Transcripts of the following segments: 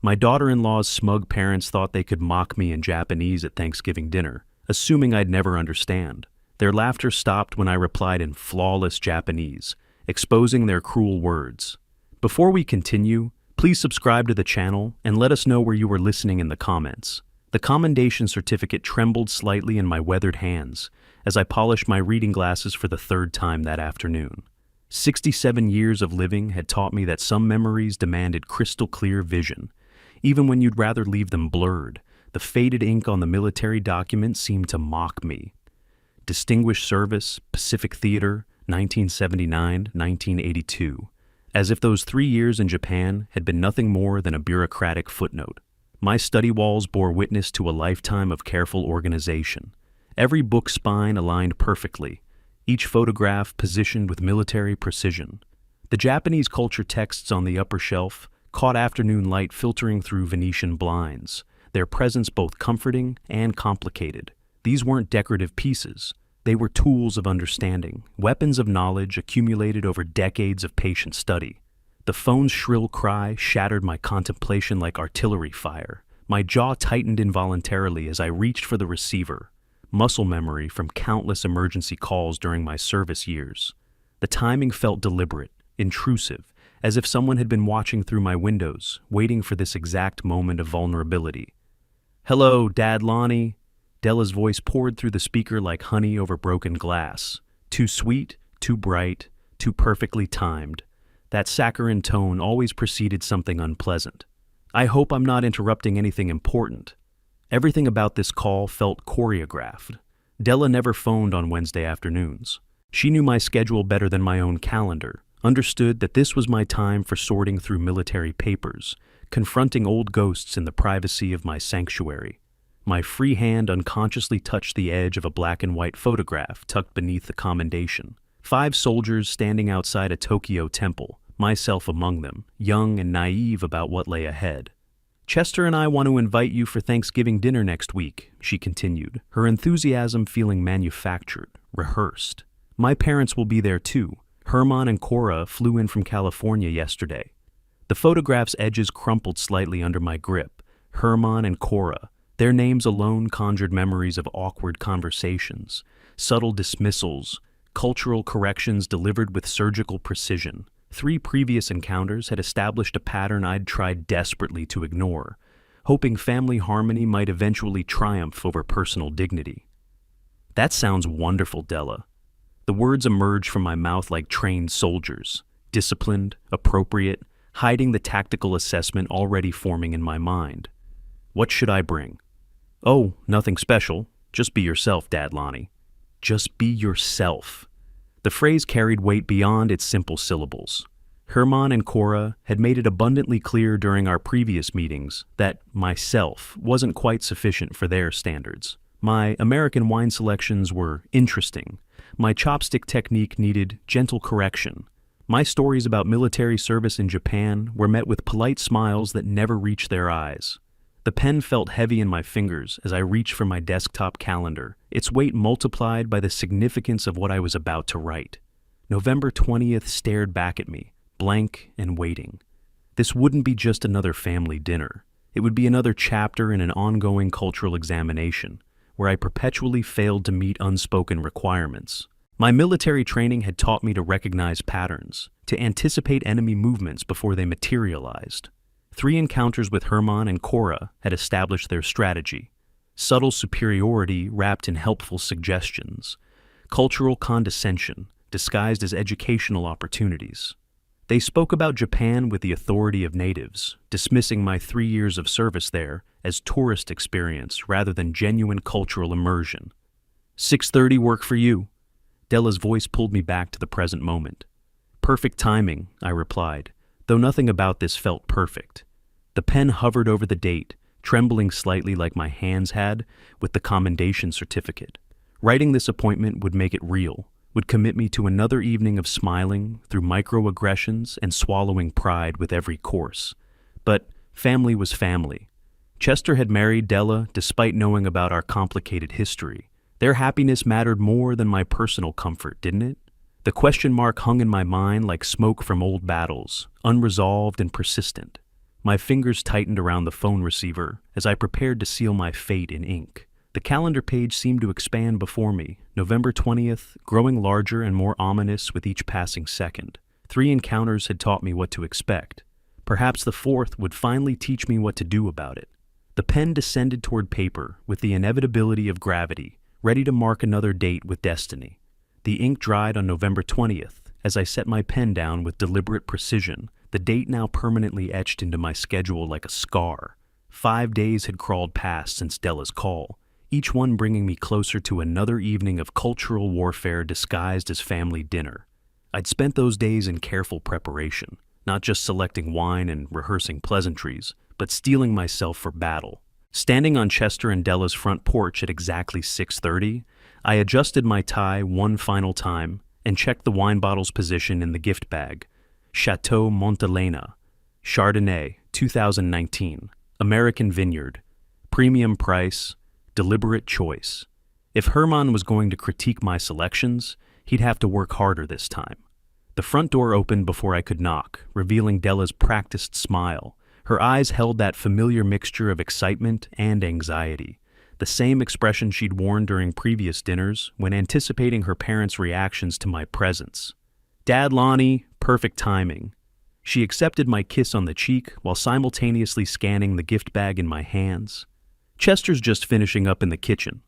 My daughter-in-law's smug parents thought they could mock me in Japanese at Thanksgiving dinner, assuming I'd never understand. Their laughter stopped when I replied in flawless Japanese, exposing their cruel words. Before we continue, please subscribe to the channel and let us know where you were listening in the comments. The commendation certificate trembled slightly in my weathered hands as I polished my reading glasses for the third time that afternoon. 67 years of living had taught me that some memories demanded crystal-clear vision. Even when you'd rather leave them blurred, the faded ink on the military document seemed to mock me. Distinguished Service, Pacific Theater, 1979-1982. As if those 3 years in Japan had been nothing more than a bureaucratic footnote. My study walls bore witness to a lifetime of careful organization. Every book spine aligned perfectly, each photograph positioned with military precision. The Japanese culture texts on the upper shelf caught afternoon light filtering through Venetian blinds, their presence both comforting and complicated. These weren't decorative pieces. They were tools of understanding, weapons of knowledge accumulated over decades of patient study. The phone's shrill cry shattered my contemplation like artillery fire. My jaw tightened involuntarily as I reached for the receiver, muscle memory from countless emergency calls during my service years. The timing felt deliberate, intrusive, as if someone had been watching through my windows, waiting for this exact moment of vulnerability. "Hello, Dad Lonnie." Della's voice poured through the speaker like honey over broken glass. Too sweet, too bright, too perfectly timed. That saccharine tone always preceded something unpleasant. "I hope I'm not interrupting anything important." Everything about this call felt choreographed. Della never phoned on Wednesday afternoons. She knew my schedule better than my own calendar, understood that this was my time for sorting through military papers, confronting old ghosts in the privacy of my sanctuary. My free hand unconsciously touched the edge of a black and white photograph tucked beneath the commendation. 5 soldiers standing outside a Tokyo temple, myself among them, young and naive about what lay ahead. "Chester and I want to invite you for Thanksgiving dinner next week," she continued, her enthusiasm feeling manufactured, rehearsed. "My parents will be there too. Herman and Cora flew in from California yesterday." The photograph's edges crumpled slightly under my grip. Herman and Cora. Their names alone conjured memories of awkward conversations, subtle dismissals, cultural corrections delivered with surgical precision. 3 previous encounters had established a pattern I'd tried desperately to ignore, hoping family harmony might eventually triumph over personal dignity. "That sounds wonderful, Della." The words emerged from my mouth like trained soldiers, disciplined, appropriate, hiding the tactical assessment already forming in my mind. "What should I bring?" "Oh, nothing special. Just be yourself, Dad Lonnie." Just be yourself. The phrase carried weight beyond its simple syllables. Herman and Cora had made it abundantly clear during our previous meetings that myself wasn't quite sufficient for their standards. My American wine selections were interesting. My chopstick technique needed gentle correction. My stories about military service in Japan were met with polite smiles that never reached their eyes. The pen felt heavy in my fingers as I reached for my desktop calendar, its weight multiplied by the significance of what I was about to write. November 20th stared back at me, blank and waiting. This wouldn't be just another family dinner. It would be another chapter in an ongoing cultural examination, where I perpetually failed to meet unspoken requirements. My military training had taught me to recognize patterns, to anticipate enemy movements before they materialized. 3 encounters with Herman and Cora had established their strategy. Subtle superiority wrapped in helpful suggestions. Cultural condescension disguised as educational opportunities. They spoke about Japan with the authority of natives, dismissing my 3 years of service there as tourist experience rather than genuine cultural immersion. 6:30 work for you? Della's voice pulled me back to the present moment. Perfect timing, I replied, though nothing about this felt perfect. The pen hovered over the date, trembling slightly like my hands had with the commendation certificate. Writing this appointment would make it real, would commit me to another evening of smiling through microaggressions and swallowing pride with every course. But family was family. Chester had married Della despite knowing about our complicated history. Their happiness mattered more than my personal comfort, didn't it? The question mark hung in my mind like smoke from old battles, unresolved and persistent. My fingers tightened around the phone receiver as I prepared to seal my fate in ink. The calendar page seemed to expand before me, November 20th, growing larger and more ominous with each passing second. 3 encounters had taught me what to expect. Perhaps the 4th would finally teach me what to do about it. The pen descended toward paper with the inevitability of gravity, ready to mark another date with destiny. The ink dried on November 20th as I set my pen down with deliberate precision, the date now permanently etched into my schedule like a scar. 5 days had crawled past since Della's call, each one bringing me closer to another evening of cultural warfare disguised as family dinner. I'd spent those days in careful preparation, not just selecting wine and rehearsing pleasantries, but steeling myself for battle. Standing on Chester and Della's front porch at exactly 6:30, I adjusted my tie one final time and checked the wine bottle's position in the gift bag. Chateau Montelena, Chardonnay, 2019, American Vineyard, premium price, deliberate choice. If Herman was going to critique my selections, he'd have to work harder this time. The front door opened before I could knock, revealing Della's practiced smile. Her eyes held that familiar mixture of excitement and anxiety, the same expression she'd worn during previous dinners when anticipating her parents' reactions to my presence. "Dad, Lonnie," perfect timing. She accepted my kiss on the cheek while simultaneously scanning the gift bag in my hands. Chester's just finishing up in the kitchen.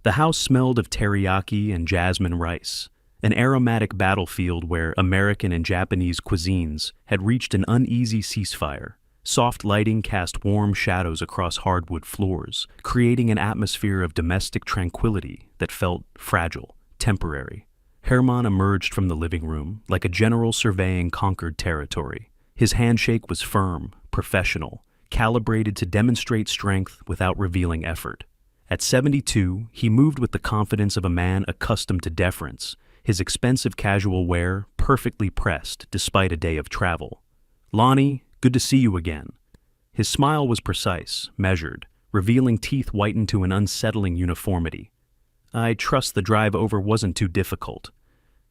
The house smelled of teriyaki and jasmine rice, an aromatic battlefield where American and Japanese cuisines had reached an uneasy ceasefire. Soft lighting cast warm shadows across hardwood floors, creating an atmosphere of domestic tranquility that felt fragile, temporary. Herman emerged from the living room like a general surveying conquered territory. His handshake was firm, professional, calibrated to demonstrate strength without revealing effort. At 72, he moved with the confidence of a man accustomed to deference, his expensive casual wear perfectly pressed despite a day of travel. "Lonnie, good to see you again." His smile was precise, measured, revealing teeth whitened to an unsettling uniformity. "I trust the drive over wasn't too difficult."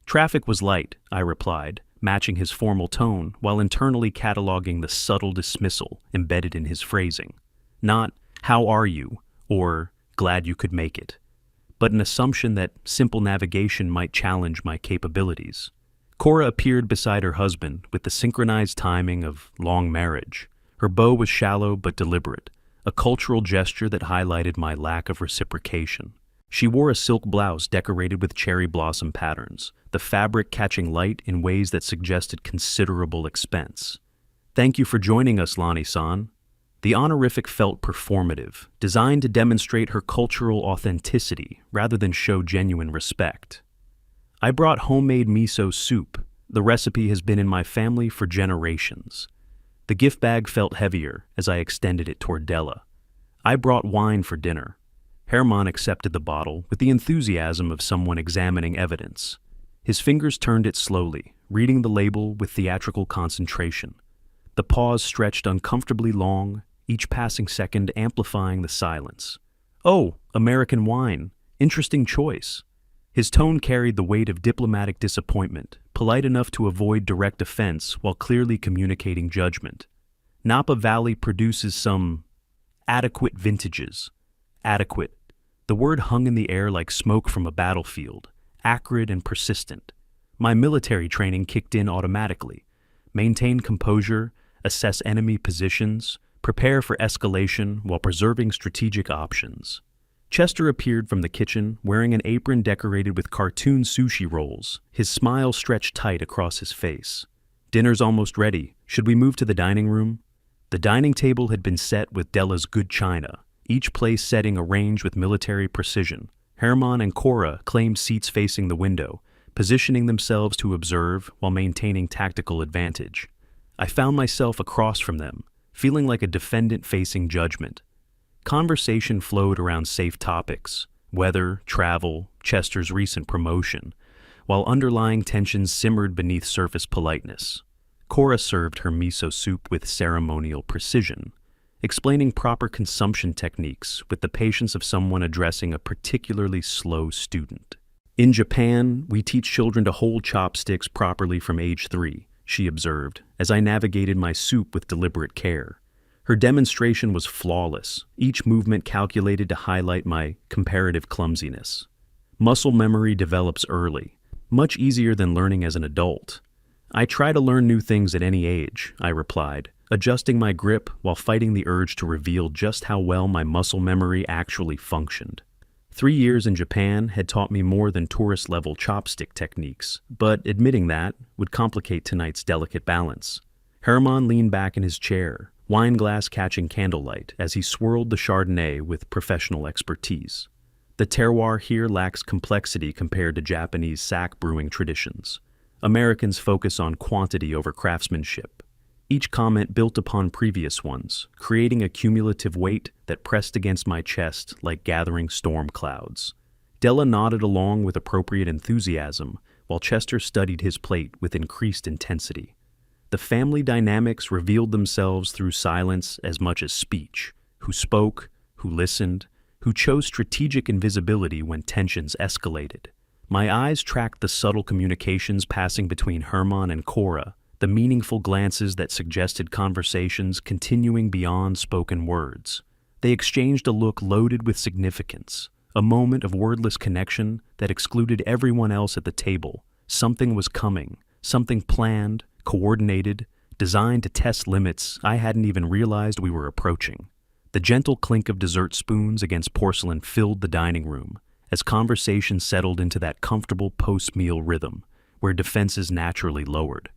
"Traffic was light," I replied, matching his formal tone while internally cataloging the subtle dismissal embedded in his phrasing. Not, "How are you?" or "Glad you could make it," but an assumption that simple navigation might challenge my capabilities. Cora appeared beside her husband with the synchronized timing of long marriage. Her bow was shallow but deliberate, a cultural gesture that highlighted my lack of reciprocation. She wore a silk blouse decorated with cherry blossom patterns, the fabric catching light in ways that suggested considerable expense. "Thank you for joining us, Lonnie-san." The honorific felt performative, designed to demonstrate her cultural authenticity rather than show genuine respect. "I brought homemade miso soup. The recipe has been in my family for generations." The gift bag felt heavier as I extended it toward Della. "I brought wine for dinner." Herman accepted the bottle with the enthusiasm of someone examining evidence. His fingers turned it slowly, reading the label with theatrical concentration. The pause stretched uncomfortably long, each passing second amplifying the silence. "Oh, American wine. Interesting choice." His tone carried the weight of diplomatic disappointment, polite enough to avoid direct offense while clearly communicating judgment. "Napa Valley produces some adequate vintages." Adequate. The word hung in the air like smoke from a battlefield, acrid and persistent. My military training kicked in automatically. Maintain composure, assess enemy positions, prepare for escalation while preserving strategic options. Chester appeared from the kitchen wearing an apron decorated with cartoon sushi rolls, his smile stretched tight across his face. "Dinner's almost ready. Should we move to the dining room?" The dining table had been set with Della's good china, each place setting arranged with military precision. Herman and Cora claimed seats facing the window, positioning themselves to observe while maintaining tactical advantage. I found myself across from them, feeling like a defendant facing judgment. Conversation flowed around safe topics, weather, travel, Chester's recent promotion, while underlying tensions simmered beneath surface politeness. Cora served her miso soup with ceremonial precision, explaining proper consumption techniques with the patience of someone addressing a particularly slow student. "In Japan, we teach children to hold chopsticks properly from age 3, she observed, as I navigated my soup with deliberate care. Her demonstration was flawless, each movement calculated to highlight my comparative clumsiness. Muscle memory develops early, much easier than learning as an adult. I try to learn new things at any age, I replied, adjusting my grip while fighting the urge to reveal just how well my muscle memory actually functioned. 3 years in Japan had taught me more than tourist-level chopstick techniques, but admitting that would complicate tonight's delicate balance. Herman leaned back in his chair, wine glass catching candlelight as he swirled the Chardonnay with professional expertise. The terroir here lacks complexity compared to Japanese sack brewing traditions. Americans focus on quantity over craftsmanship. Each comment built upon previous ones, creating a cumulative weight that pressed against my chest like gathering storm clouds. Della nodded along with appropriate enthusiasm, while Chester studied his plate with increased intensity. The family dynamics revealed themselves through silence as much as speech. Who spoke, who listened, who chose strategic invisibility when tensions escalated. My eyes tracked the subtle communications passing between Herman and Cora, the meaningful glances that suggested conversations continuing beyond spoken words. They exchanged a look loaded with significance, a moment of wordless connection that excluded everyone else at the table. Something was coming, something planned, coordinated, designed to test limits I hadn't even realized we were approaching. The gentle clink of dessert spoons against porcelain filled the dining room as conversation settled into that comfortable post-meal rhythm where defenses naturally lowered.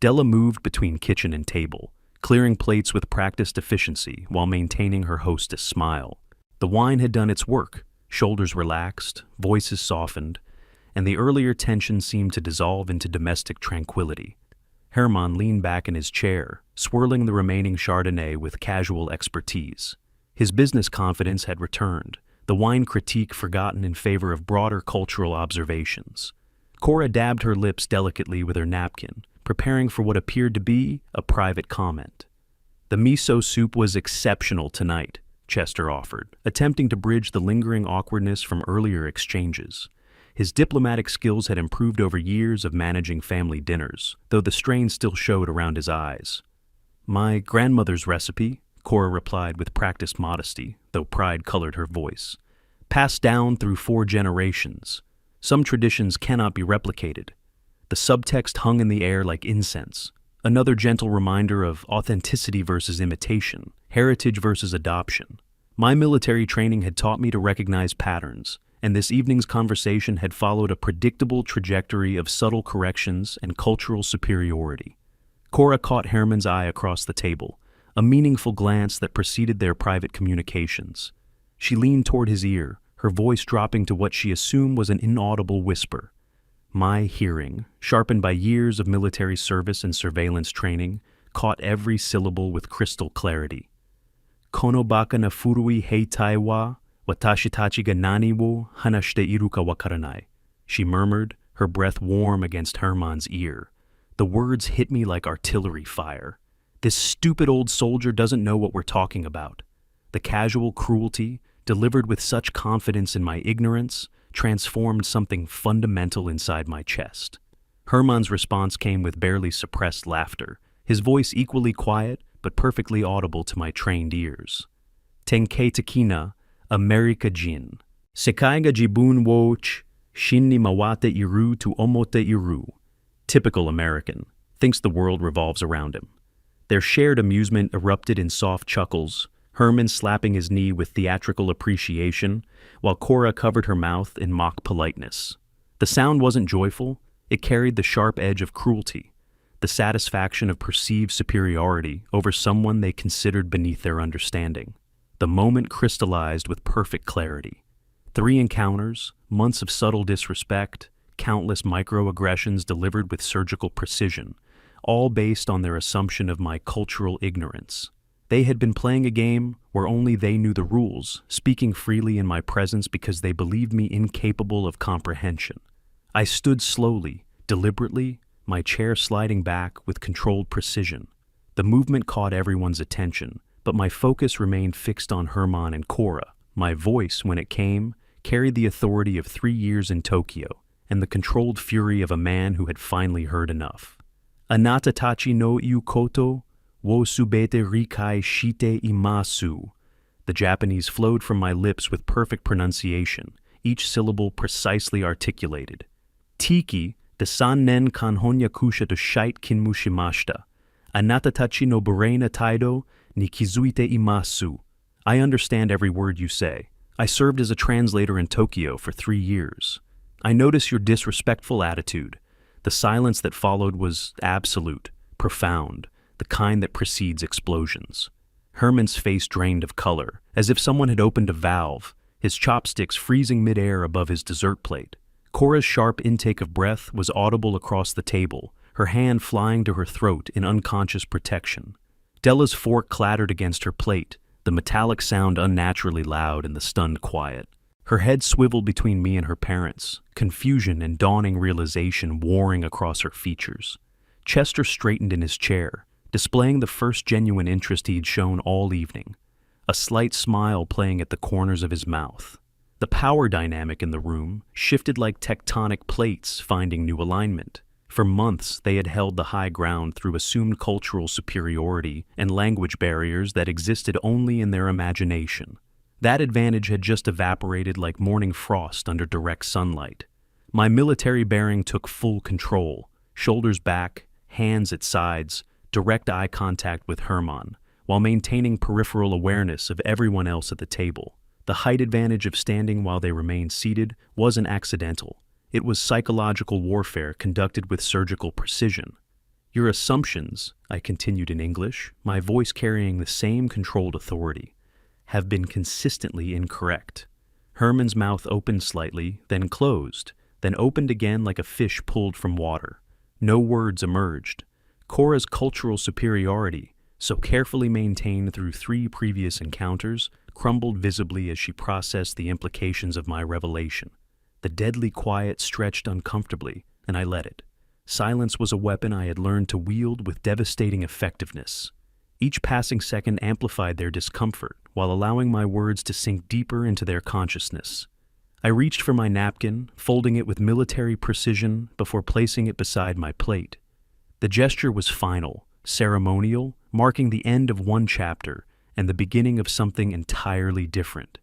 Della moved between kitchen and table, clearing plates with practiced efficiency while maintaining her hostess' smile. The wine had done its work, shoulders relaxed, voices softened, and the earlier tension seemed to dissolve into domestic tranquility. Herman leaned back in his chair, swirling the remaining Chardonnay with casual expertise. His business confidence had returned, the wine critique forgotten in favor of broader cultural observations. Cora dabbed her lips delicately with her napkin, preparing for what appeared to be a private comment. "The miso soup was exceptional tonight," Chester offered, attempting to bridge the lingering awkwardness from earlier exchanges. His diplomatic skills had improved over years of managing family dinners, though the strain still showed around his eyes. "My grandmother's recipe," Cora replied with practiced modesty, though pride colored her voice. "Passed down through 4 generations. Some traditions cannot be replicated." The subtext hung in the air like incense, another gentle reminder of authenticity versus imitation, heritage versus adoption. My military training had taught me to recognize patterns, and this evening's conversation had followed a predictable trajectory of subtle corrections and cultural superiority. Cora caught Herman's eye across the table, a meaningful glance that preceded their private communications. She leaned toward his ear, her voice dropping to what she assumed was an inaudible whisper. My hearing, sharpened by years of military service and surveillance training, caught every syllable with crystal clarity. "Kono baka na furui heitai wa watashi tachi ga nani wo hanashite iru ka wakaranai," she murmured, her breath warm against Herman's ear. The words hit me like artillery fire. This stupid old soldier doesn't know what we're talking about. The casual cruelty, delivered with such confidence in my ignorance, transformed something fundamental inside my chest. Herman's response came with barely suppressed laughter, his voice equally quiet but perfectly audible to my trained ears. "Tenkei takina, America jin. Sekai ga jibun wo shin ni mawate iru to omote iru." Typical American, thinks the world revolves around him. Their shared amusement erupted in soft chuckles, Herman slapping his knee with theatrical appreciation, while Cora covered her mouth in mock politeness. The sound wasn't joyful, it carried the sharp edge of cruelty, the satisfaction of perceived superiority over someone they considered beneath their understanding. The moment crystallized with perfect clarity. 3 encounters, months of subtle disrespect, countless microaggressions delivered with surgical precision, all based on their assumption of my cultural ignorance. They had been playing a game where only they knew the rules, speaking freely in my presence because they believed me incapable of comprehension. I stood slowly, deliberately, my chair sliding back with controlled precision. The movement caught everyone's attention, but my focus remained fixed on Herman and Cora. My voice, when it came, carried the authority of 3 years in Tokyo and the controlled fury of a man who had finally heard enough. "Anata tachi no iu koto wo subete rikai shite imasu. The Japanese flowed from my lips with perfect pronunciation, each syllable precisely articulated. Tiki, de sannen kan honyakusha to shite kinmushimashita. Anata tachi no bureina taido ni kizuite imasu. I understand every word you say. I served as a translator in Tokyo for 3 years. I notice your disrespectful attitude. The silence that followed was absolute, profound, the kind that precedes explosions. Herman's face drained of color, as if someone had opened a valve, his chopsticks freezing midair above his dessert plate. Cora's sharp intake of breath was audible across the table, her hand flying to her throat in unconscious protection. Della's fork clattered against her plate, the metallic sound unnaturally loud in the stunned quiet. Her head swiveled between me and her parents, confusion and dawning realization warring across her features. Chester straightened in his chair, displaying the first genuine interest he'd shown all evening, a slight smile playing at the corners of his mouth. The power dynamic in the room shifted like tectonic plates finding new alignment. For months, they had held the high ground through assumed cultural superiority and language barriers that existed only in their imagination. That advantage had just evaporated like morning frost under direct sunlight. My military bearing took full control, shoulders back, hands at sides, direct eye contact with Herman, while maintaining peripheral awareness of everyone else at the table. The height advantage of standing while they remained seated wasn't accidental. It was psychological warfare conducted with surgical precision. Your assumptions, I continued in English, my voice carrying the same controlled authority, have been consistently incorrect. Herman's mouth opened slightly, then closed, then opened again like a fish pulled from water. No words emerged. Cora's cultural superiority, so carefully maintained through 3 previous encounters, crumbled visibly as she processed the implications of my revelation. The deadly quiet stretched uncomfortably, and I let it. Silence was a weapon I had learned to wield with devastating effectiveness. Each passing second amplified their discomfort, while allowing my words to sink deeper into their consciousness. I reached for my napkin, folding it with military precision before placing it beside my plate. The gesture was final, ceremonial, marking the end of one chapter and the beginning of something entirely different.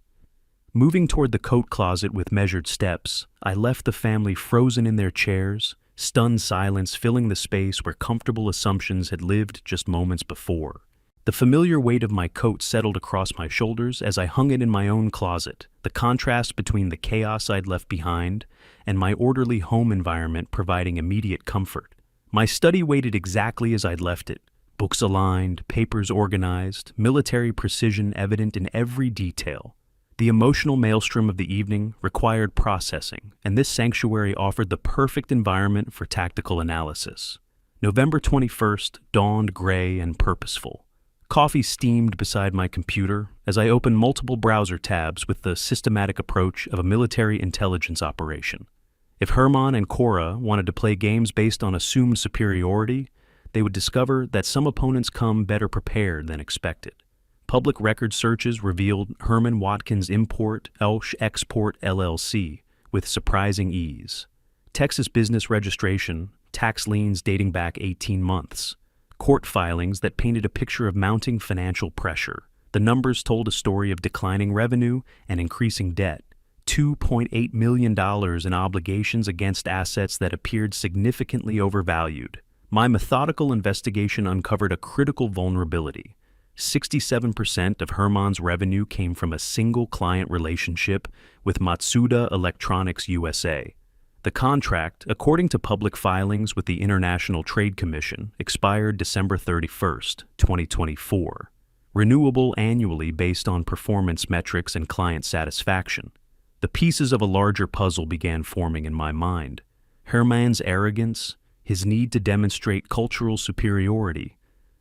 Moving toward the coat closet with measured steps, I left the family frozen in their chairs, stunned silence filling the space where comfortable assumptions had lived just moments before. The familiar weight of my coat settled across my shoulders as I hung it in my own closet, the contrast between the chaos I'd left behind and my orderly home environment providing immediate comfort. My study waited exactly as I'd left it, books aligned, papers organized, military precision evident in every detail. The emotional maelstrom of the evening required processing, and this sanctuary offered the perfect environment for tactical analysis. November 21st dawned gray and purposeful. Coffee steamed beside my computer as I opened multiple browser tabs with the systematic approach of a military intelligence operation. If Herman and Cora wanted to play games based on assumed superiority, they would discover that some opponents come better prepared than expected. Public record searches revealed Herman Watkins Import Elsh Export LLC with surprising ease. Texas business registration, tax liens dating back 18 months. Court filings that painted a picture of mounting financial pressure. The numbers told a story of declining revenue and increasing debt. $2.8 million in obligations against assets that appeared significantly overvalued. My methodical investigation uncovered a critical vulnerability. 67% of Herman's revenue came from a single client relationship with Matsuda Electronics USA. The contract, according to public filings with the International Trade Commission, expired December 31st, 2024. Renewable annually based on performance metrics and client satisfaction. The pieces of a larger puzzle began forming in my mind. Herman's arrogance, his need to demonstrate cultural superiority,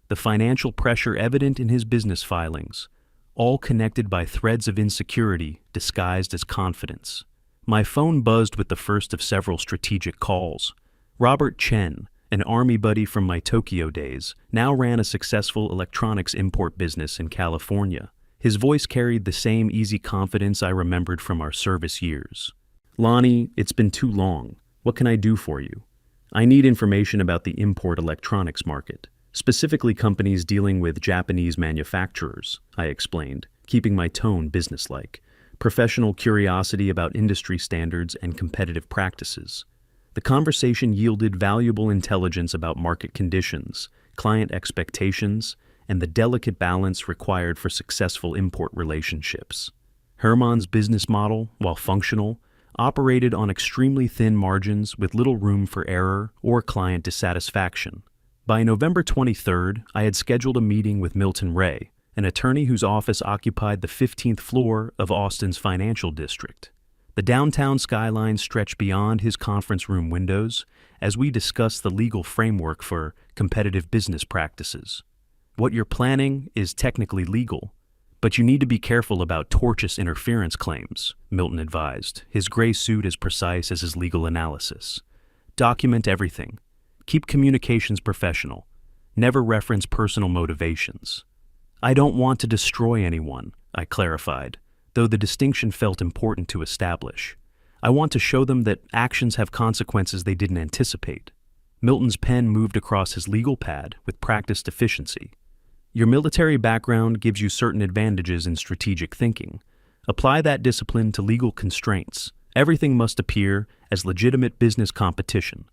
the financial pressure evident in his business filings, all connected by threads of insecurity disguised as confidence. My phone buzzed with the first of several strategic calls. Robert Chen, an army buddy from my Tokyo days, now ran a successful electronics import business in California. His voice carried the same easy confidence I remembered from our service years. "Lonnie, it's been too long. What can I do for you? I need information about the import electronics market. Specifically companies dealing with Japanese manufacturers, I explained, keeping my tone businesslike. Professional curiosity about industry standards and competitive practices. The conversation yielded valuable intelligence about market conditions, client expectations, and the delicate balance required for successful import relationships. Herman's business model, while functional, operated on extremely thin margins with little room for error or client dissatisfaction. By November 23rd, I had scheduled a meeting with Milton Ray, an attorney whose office occupied the 15th floor of Austin's financial district. The downtown skyline stretched beyond his conference room windows as we discussed the legal framework for competitive business practices. What you're planning is technically legal, but you need to be careful about tortious interference claims, Milton advised, his gray suit as precise as his legal analysis. Document everything. Keep communications professional. Never reference personal motivations. I don't want to destroy anyone, I clarified, though the distinction felt important to establish. I want to show them that actions have consequences they didn't anticipate. Milton's pen moved across his legal pad with practiced efficiency. Your military background gives you certain advantages in strategic thinking. Apply that discipline to legal constraints. Everything must appear as legitimate business competition.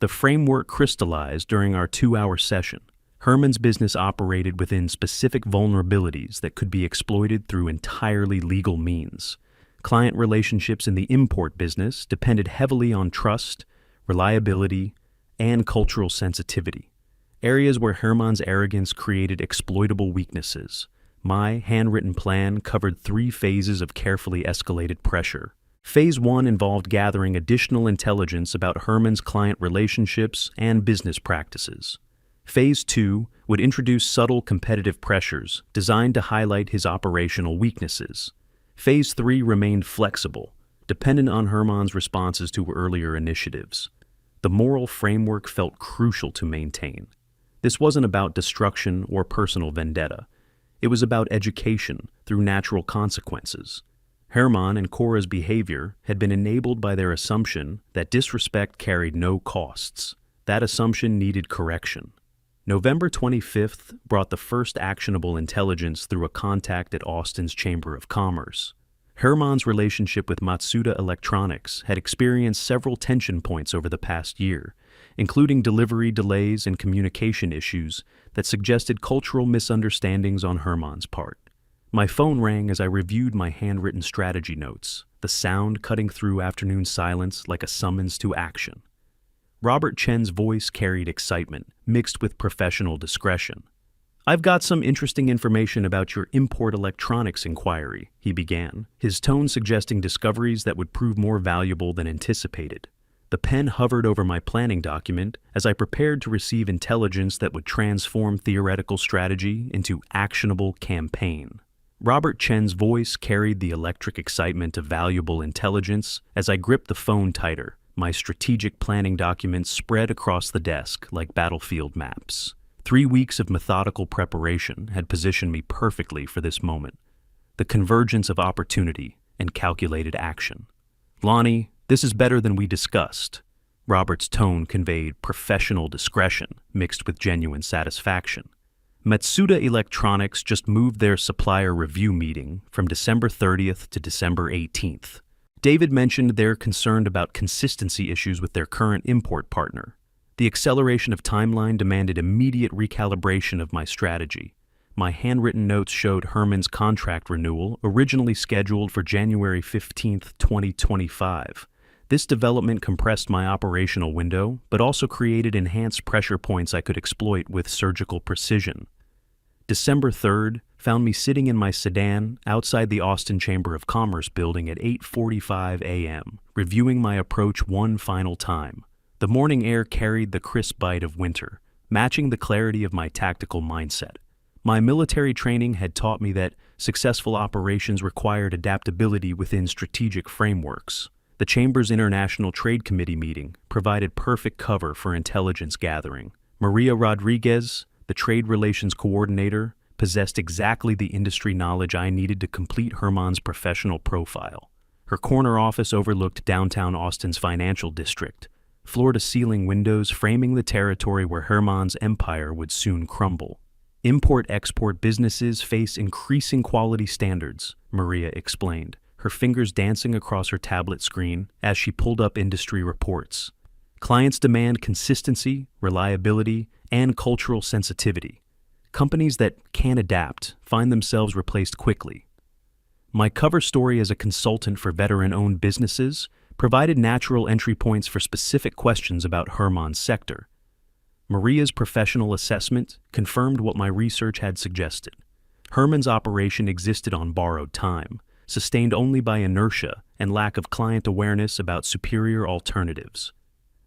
The framework crystallized during our 2-hour session. Herman's business operated within specific vulnerabilities that could be exploited through entirely legal means. Client relationships in the import business depended heavily on trust, reliability, and cultural sensitivity. Areas where Herman's arrogance created exploitable weaknesses. My handwritten plan covered 3 phases of carefully escalated pressure. Phase 1 involved gathering additional intelligence about Herman's client relationships and business practices. Phase 2 would introduce subtle competitive pressures designed to highlight his operational weaknesses. Phase 3 remained flexible, dependent on Herman's responses to earlier initiatives. The moral framework felt crucial to maintain. This wasn't about destruction or personal vendetta. It was about education through natural consequences. Herman and Cora's behavior had been enabled by their assumption that disrespect carried no costs. That assumption needed correction. November 25th brought the first actionable intelligence through a contact at Austin's Chamber of Commerce. Herman's relationship with Matsuda Electronics had experienced several tension points over the past year, including delivery delays and communication issues that suggested cultural misunderstandings on Herman's part. My phone rang as I reviewed my handwritten strategy notes, the sound cutting through afternoon silence like a summons to action. Robert Chen's voice carried excitement, mixed with professional discretion. "I've got some interesting information about your import electronics inquiry," he began, his tone suggesting discoveries that would prove more valuable than anticipated. The pen hovered over my planning document as I prepared to receive intelligence that would transform theoretical strategy into actionable campaign. Robert Chen's voice carried the electric excitement of valuable intelligence as I gripped the phone tighter. My strategic planning documents spread across the desk like battlefield maps. 3 weeks of methodical preparation had positioned me perfectly for this moment. The convergence of opportunity and calculated action. "Lonnie, this is better than we discussed." Robert's tone conveyed professional discretion mixed with genuine satisfaction. Matsuda Electronics just moved their supplier review meeting from December 30th to December 18th. David mentioned they're concerned about consistency issues with their current import partner. The acceleration of timeline demanded immediate recalibration of my strategy. My handwritten notes showed Herman's contract renewal, originally scheduled for January 15th, 2025. This development compressed my operational window, but also created enhanced pressure points I could exploit with surgical precision. December 3rd found me sitting in my sedan outside the Austin Chamber of Commerce building at 8:45 a.m., reviewing my approach one final time. The morning air carried the crisp bite of winter, matching the clarity of my tactical mindset. My military training had taught me that successful operations required adaptability within strategic frameworks. The Chamber's International Trade Committee meeting provided perfect cover for intelligence gathering. Maria Rodriguez, the trade relations coordinator, possessed exactly the industry knowledge I needed to complete Herman's professional profile. Her corner office overlooked downtown Austin's financial district, floor-to-ceiling windows framing the territory where Herman's empire would soon crumble. Import-export businesses face increasing quality standards, Maria explained, her fingers dancing across her tablet screen as she pulled up industry reports. Clients demand consistency, reliability, and cultural sensitivity. Companies that can't adapt find themselves replaced quickly. My cover story as a consultant for veteran-owned businesses provided natural entry points for specific questions about Herman's sector. Maria's professional assessment confirmed what my research had suggested. Herman's operation existed on borrowed time, sustained only by inertia and lack of client awareness about superior alternatives.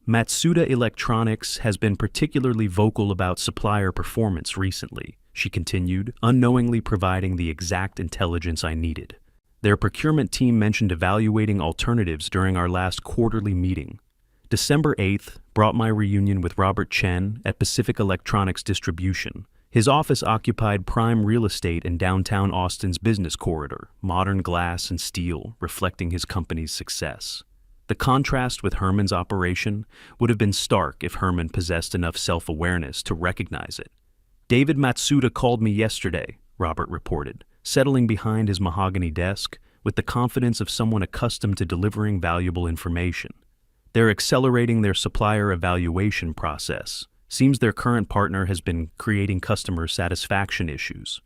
Matsuda Electronics has been particularly vocal about supplier performance recently, she continued, unknowingly providing the exact intelligence I needed. Their procurement team mentioned evaluating alternatives during our last quarterly meeting. December 8th brought my reunion with Robert Chen at Pacific Electronics Distribution. His office occupied prime real estate in downtown Austin's business corridor, modern glass and steel reflecting his company's success. The contrast with Herman's operation would have been stark if Herman possessed enough self-awareness to recognize it. David Matsuda called me yesterday, Robert reported, settling behind his mahogany desk with the confidence of someone accustomed to delivering valuable information. They're accelerating their supplier evaluation process. Seems their current partner has been creating customer satisfaction issues.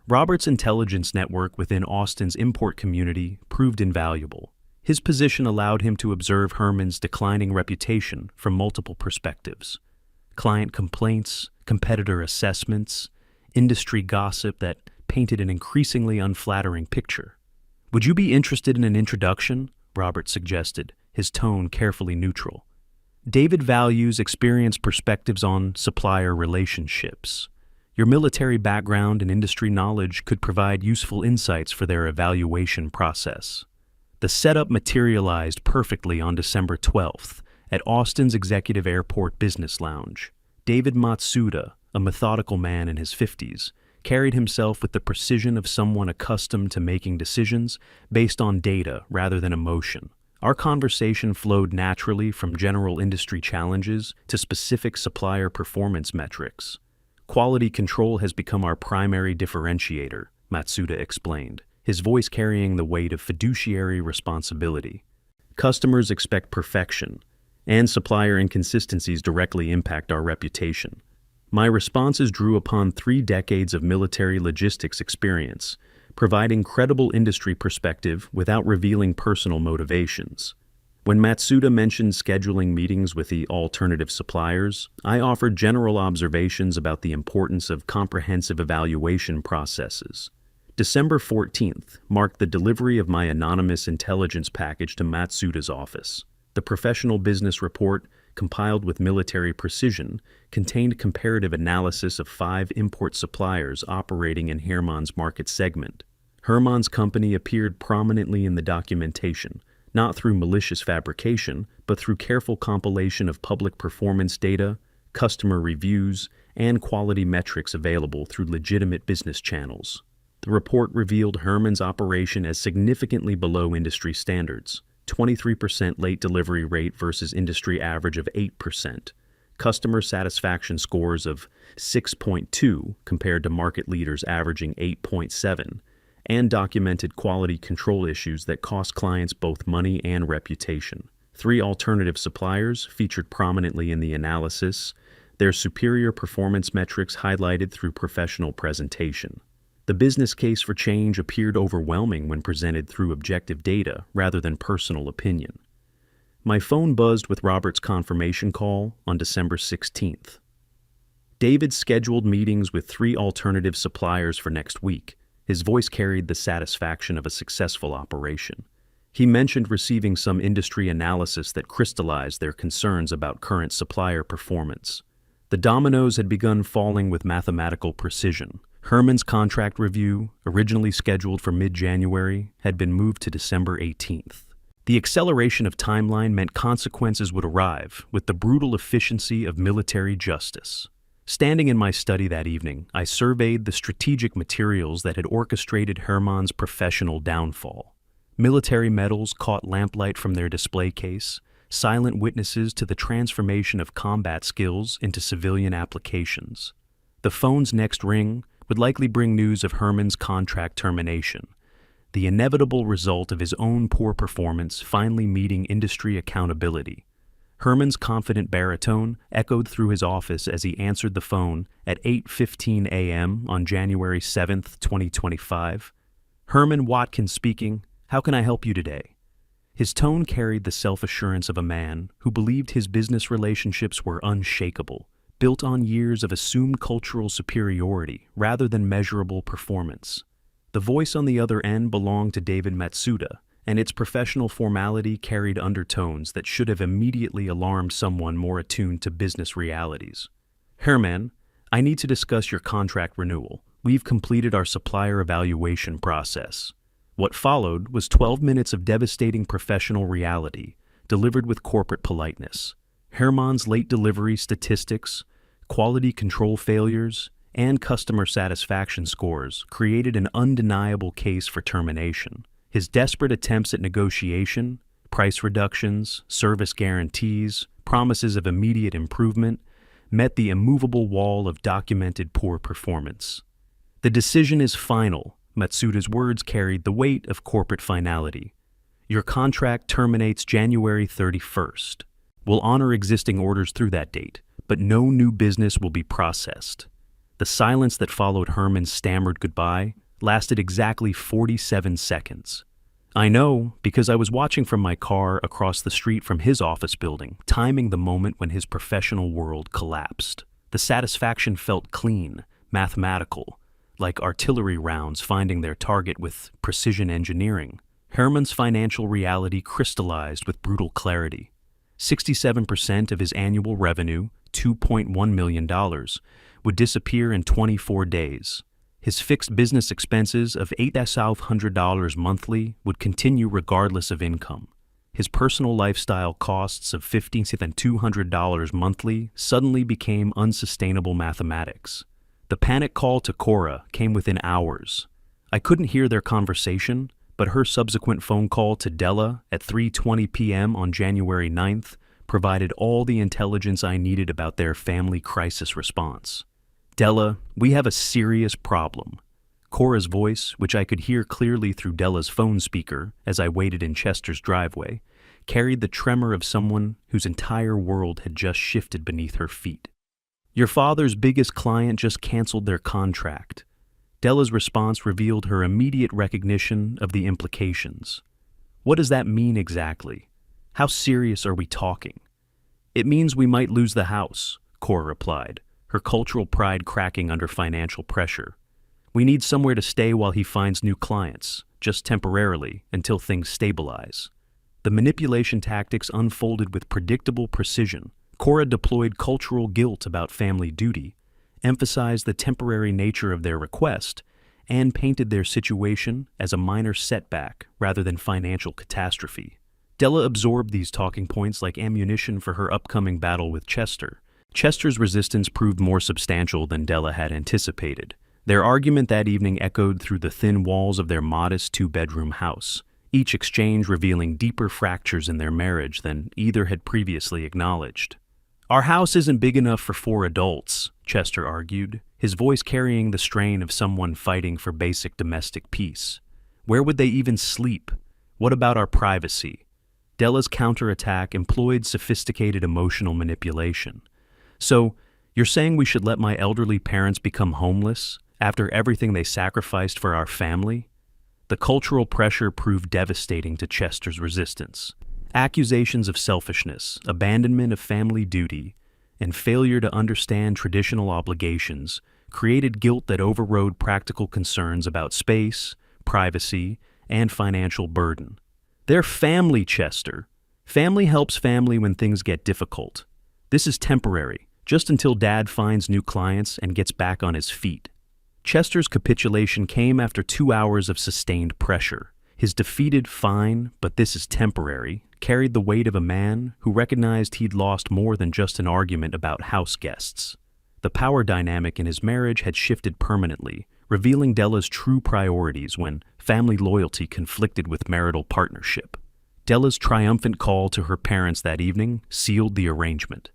Robert's intelligence network within Austin's import community proved invaluable. His position allowed him to observe Herman's declining reputation from multiple perspectives. Client complaints, competitor assessments, industry gossip that painted an increasingly unflattering picture. Would you be interested in an introduction? Robert suggested, his tone carefully neutral. David values experienced perspectives on supplier relationships. Your military background and industry knowledge could provide useful insights for their evaluation process. The setup materialized perfectly on December 12th at Austin's Executive Airport Business Lounge. David Matsuda, a methodical man in his 50s, carried himself with the precision of someone accustomed to making decisions based on data rather than emotion. Our conversation flowed naturally from general industry challenges to specific supplier performance metrics. Quality control has become our primary differentiator, Matsuda explained, his voice carrying the weight of fiduciary responsibility. Customers expect perfection, and supplier inconsistencies directly impact our reputation. My responses drew upon 3 decades of military logistics experience, providing credible industry perspective without revealing personal motivations. When Matsuda mentioned scheduling meetings with the alternative suppliers, I offered general observations about the importance of comprehensive evaluation processes. December 14th marked the delivery of my anonymous intelligence package to Matsuda's office. The professional business report, compiled with military precision, contained comparative analysis of 5 import suppliers operating in Herman's market segment. Herman's company appeared prominently in the documentation, not through malicious fabrication, but through careful compilation of public performance data, customer reviews, and quality metrics available through legitimate business channels. The report revealed Herman's operation as significantly below industry standards, 23% late delivery rate versus industry average of 8%, customer satisfaction scores of 6.2 compared to market leaders averaging 8.7, and documented quality control issues that cost clients both money and reputation. 3 alternative suppliers featured prominently in the analysis, their superior performance metrics highlighted through professional presentation. The business case for change appeared overwhelming when presented through objective data rather than personal opinion. My phone buzzed with Robert's confirmation call on December 16th. David scheduled meetings with 3 alternative suppliers for next week. His voice carried the satisfaction of a successful operation. He mentioned receiving some industry analysis that crystallized their concerns about current supplier performance. The dominoes had begun falling with mathematical precision. Herman's contract review, originally scheduled for mid-January, had been moved to December 18th. The acceleration of timeline meant consequences would arrive with the brutal efficiency of military justice. Standing in my study that evening, I surveyed the strategic materials that had orchestrated Herman's professional downfall. Military medals caught lamplight from their display case, silent witnesses to the transformation of combat skills into civilian applications. The phone's next ring would likely bring news of Herman's contract termination, the inevitable result of his own poor performance finally meeting industry accountability. Herman's confident baritone echoed through his office as he answered the phone at 8:15 a.m. on January 7, 2025. "Herman Watkins speaking. How can I help you today?" His tone carried the self-assurance of a man who believed his business relationships were unshakable, built on years of assumed cultural superiority rather than measurable performance. The voice on the other end belonged to David Matsuda, and its professional formality carried undertones that should have immediately alarmed someone more attuned to business realities. "Herman, I need to discuss your contract renewal. We've completed our supplier evaluation process." What followed was 12 minutes of devastating professional reality, delivered with corporate politeness. Herman's late delivery statistics, quality control failures, and customer satisfaction scores created an undeniable case for termination. His desperate attempts at negotiation, price reductions, service guarantees, promises of immediate improvement, met the immovable wall of documented poor performance. "The decision is final." Matsuda's words carried the weight of corporate finality. "Your contract terminates January 31st. We'll honor existing orders through that date, but no new business will be processed." The silence that followed Herman's stammered goodbye lasted exactly 47 seconds. "I know, because I was watching from my car across the street from his office building, timing the moment when his professional world collapsed. The satisfaction felt clean, mathematical, like artillery rounds finding their target with precision engineering. Herman's financial reality crystallized with brutal clarity. 67% of his annual revenue, $2.1 million, would disappear in 24 days. His fixed business expenses of $8,500 monthly would continue regardless of income. His personal lifestyle costs of $15,200 monthly suddenly became unsustainable mathematics. The panic call to Cora came within hours. I couldn't hear their conversation, but her subsequent phone call to Della at 3:20 p.m. on January 9th provided all the intelligence I needed about their family crisis response. "Della, we have a serious problem." Cora's voice, which I could hear clearly through Della's phone speaker as I waited in Chester's driveway, carried the tremor of someone whose entire world had just shifted beneath her feet. "Your father's biggest client just canceled their contract." Della's response revealed her immediate recognition of the implications. "What does that mean exactly? How serious are we talking?" "It means we might lose the house," Cora replied, her cultural pride cracking under financial pressure. "We need somewhere to stay while he finds new clients, just temporarily, until things stabilize." The manipulation tactics unfolded with predictable precision. Cora deployed cultural guilt about family duty, emphasized the temporary nature of their request, and painted their situation as a minor setback rather than financial catastrophe. Della absorbed these talking points like ammunition for her upcoming battle with Chester. Chester's resistance proved more substantial than Della had anticipated. Their argument that evening echoed through the thin walls of their modest two-bedroom house, each exchange revealing deeper fractures in their marriage than either had previously acknowledged. "Our house isn't big enough for 4 adults, Chester argued, his voice carrying the strain of someone fighting for basic domestic peace. "Where would they even sleep? What about our privacy?" Della's counterattack employed sophisticated emotional manipulation. "So, you're saying we should let my elderly parents become homeless after everything they sacrificed for our family?" The cultural pressure proved devastating to Chester's resistance. Accusations of selfishness, abandonment of family duty, and failure to understand traditional obligations created guilt that overrode practical concerns about space, privacy, and financial burden. "They're family, Chester. Family helps family when things get difficult. This is temporary, just until Dad finds new clients and gets back on his feet." Chester's capitulation came after 2 hours of sustained pressure. His defeated "fine, but this is temporary" carried the weight of a man who recognized he'd lost more than just an argument about house guests. The power dynamic in his marriage had shifted permanently, revealing Della's true priorities when family loyalty conflicted with marital partnership. Della's triumphant call to her parents that evening sealed the arrangement.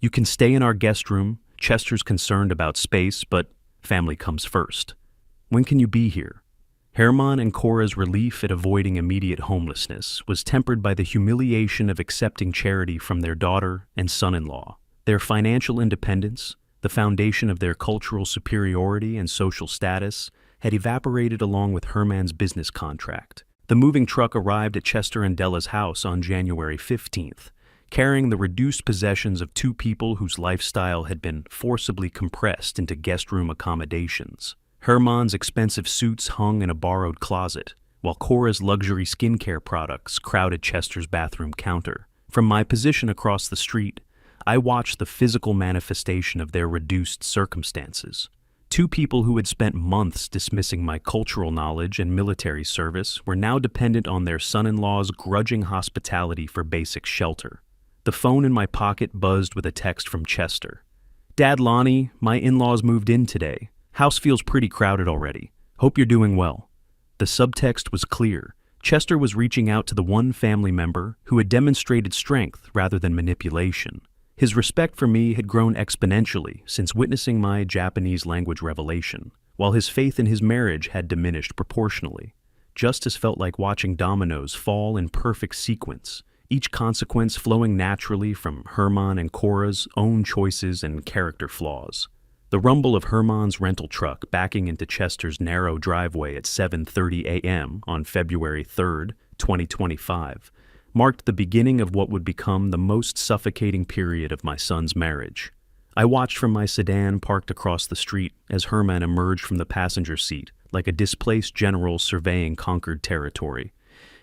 "You can stay in our guest room. Chester's concerned about space, but family comes first. When can you be here?" Herman and Cora's relief at avoiding immediate homelessness was tempered by the humiliation of accepting charity from their daughter and son-in-law. Their financial independence, the foundation of their cultural superiority and social status, had evaporated along with Herman's business contract. The moving truck arrived at Chester and Della's house on January 15th, carrying the reduced possessions of two people whose lifestyle had been forcibly compressed into guest room accommodations. Herman's expensive suits hung in a borrowed closet, while Cora's luxury skincare products crowded Chester's bathroom counter. From my position across the street, I watched the physical manifestation of their reduced circumstances. Two people who had spent months dismissing my cultural knowledge and military service were now dependent on their son-in-law's grudging hospitality for basic shelter. The phone in my pocket buzzed with a text from Chester. "Dad, Lonnie, my in-laws moved in today. House feels pretty crowded already. Hope you're doing well." The subtext was clear. Chester was reaching out to the one family member who had demonstrated strength rather than manipulation. His respect for me had grown exponentially since witnessing my Japanese language revelation, while his faith in his marriage had diminished proportionally. Justice felt like watching dominoes fall in perfect sequence, each consequence flowing naturally from Herman and Cora's own choices and character flaws. The rumble of Herman's rental truck backing into Chester's narrow driveway at 7:30 a.m. on February 3rd, 2025, marked the beginning of what would become the most suffocating period of my son's marriage. I watched from my sedan parked across the street as Herman emerged from the passenger seat like a displaced general surveying conquered territory,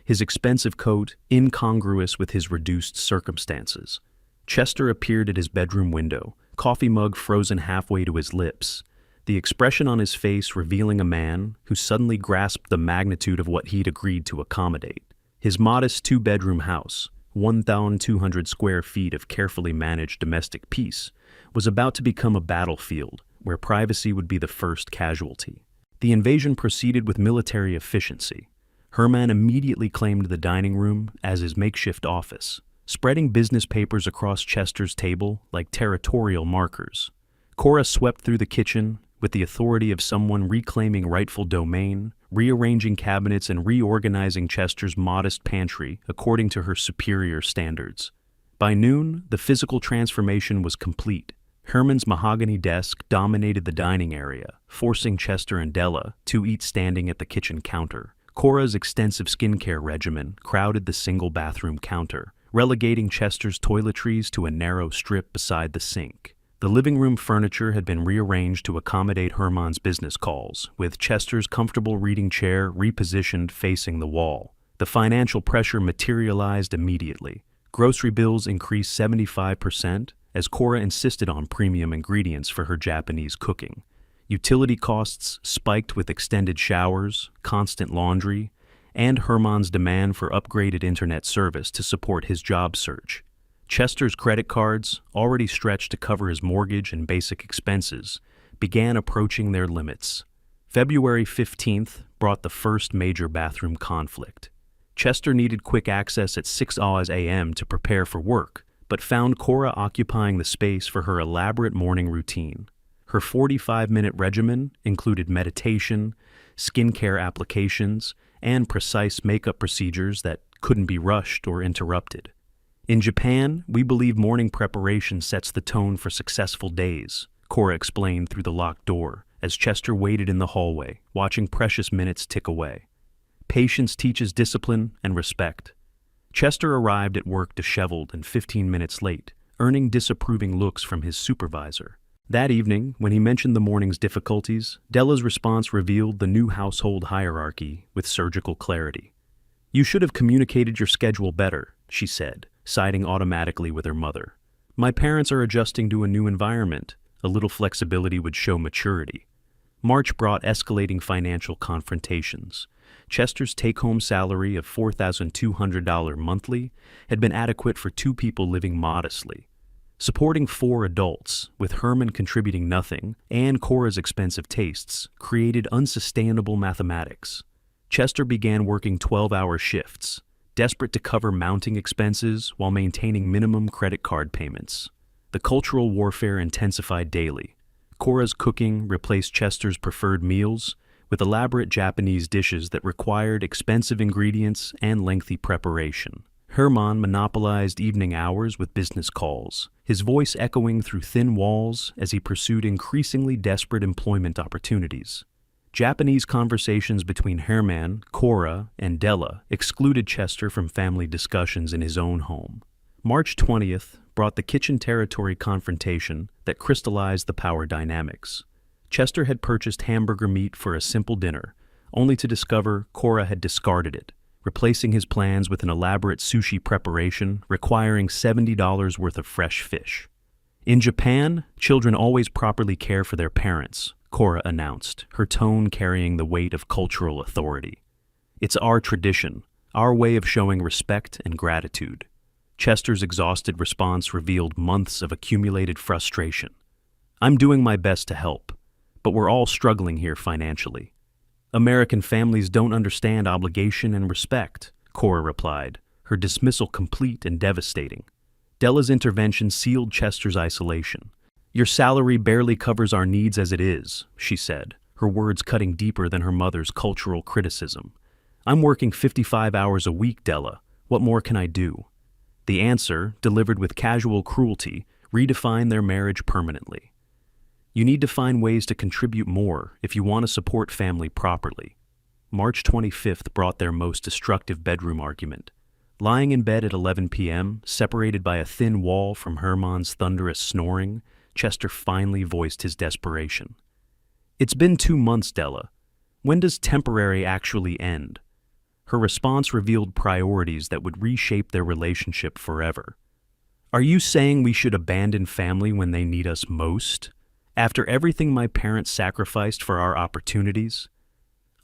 his expensive coat incongruous with his reduced circumstances. Chester appeared at his bedroom window, coffee mug frozen halfway to his lips, the expression on his face revealing a man who suddenly grasped the magnitude of what he'd agreed to accommodate. His modest two-bedroom house, 1,200 square feet of carefully managed domestic peace, was about to become a battlefield where privacy would be the first casualty. The invasion proceeded with military efficiency. Herman immediately claimed the dining room as his makeshift office, spreading business papers across Chester's table like territorial markers. Cora swept through the kitchen with the authority of someone reclaiming rightful domain, rearranging cabinets and reorganizing Chester's modest pantry according to her superior standards. By noon, the physical transformation was complete. Herman's mahogany desk dominated the dining area, forcing Chester and Della to eat standing at the kitchen counter. Cora's extensive skincare regimen crowded the single bathroom counter, relegating Chester's toiletries to a narrow strip beside the sink. The living room furniture had been rearranged to accommodate Herman's business calls, with Chester's comfortable reading chair repositioned facing the wall. The financial pressure materialized immediately. Grocery bills increased 75% as Cora insisted on premium ingredients for her Japanese cooking. Utility costs spiked with extended showers, constant laundry, and Herman's demand for upgraded internet service to support his job search. Chester's credit cards, already stretched to cover his mortgage and basic expenses, began approaching their limits. February 15th brought the first major bathroom conflict. Chester needed quick access at 6 a.m. to prepare for work, but found Cora occupying the space for her elaborate morning routine. Her 45-minute regimen included meditation, skincare applications, and precise makeup procedures that couldn't be rushed or interrupted. In Japan, we believe morning preparation sets the tone for successful days, Cora explained through the locked door as Chester waited in the hallway, watching precious minutes tick away. Patience teaches discipline and respect. Chester arrived at work disheveled and 15 minutes late, earning disapproving looks from his supervisor. That evening, when he mentioned the morning's difficulties, Della's response revealed the new household hierarchy with surgical clarity. "You should have communicated your schedule better," she said, siding automatically with her mother. "My parents are adjusting to a new environment. A little flexibility would show maturity." March brought escalating financial confrontations. Chester's take-home salary of $4,200 monthly had been adequate for two people living modestly. Supporting 4 adults, with Herman contributing nothing, and Cora's expensive tastes, created unsustainable mathematics. Chester began working 12-hour shifts, desperate to cover mounting expenses while maintaining minimum credit card payments. The cultural warfare intensified daily. Cora's cooking replaced Chester's preferred meals with elaborate Japanese dishes that required expensive ingredients and lengthy preparation. Herman monopolized evening hours with business calls, his voice echoing through thin walls as he pursued increasingly desperate employment opportunities. Japanese conversations between Herman, Cora, and Della excluded Chester from family discussions in his own home. March 20th brought the kitchen territory confrontation that crystallized the power dynamics. Chester had purchased hamburger meat for a simple dinner, only to discover Cora had discarded it, replacing his plans with an elaborate sushi preparation requiring $70 worth of fresh fish. In Japan, children always properly care for their parents, Cora announced, her tone carrying the weight of cultural authority. It's our tradition, our way of showing respect and gratitude. Chester's exhausted response revealed months of accumulated frustration. I'm doing my best to help, but we're all struggling here financially. American families don't understand obligation and respect, Cora replied, her dismissal complete and devastating. Della's intervention sealed Chester's isolation. Your salary barely covers our needs as it is, she said, her words cutting deeper than her mother's cultural criticism. I'm working 55 hours a week, Della. What more can I do? The answer, delivered with casual cruelty, redefined their marriage permanently. You need to find ways to contribute more if you want to support family properly. March 25th brought their most destructive bedroom argument. Lying in bed at 11 p.m., separated by a thin wall from Herman's thunderous snoring, Chester finally voiced his desperation. It's been 2 months, Della. When does temporary actually end? Her response revealed priorities that would reshape their relationship forever. Are you saying we should abandon family when they need us most? After everything my parents sacrificed for our opportunities?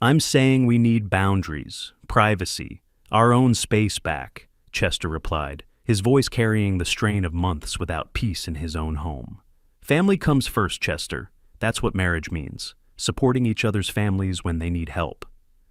I'm saying we need boundaries, privacy, our own space back, Chester replied, his voice carrying the strain of months without peace in his own home. Family comes first, Chester. That's what marriage means, supporting each other's families when they need help.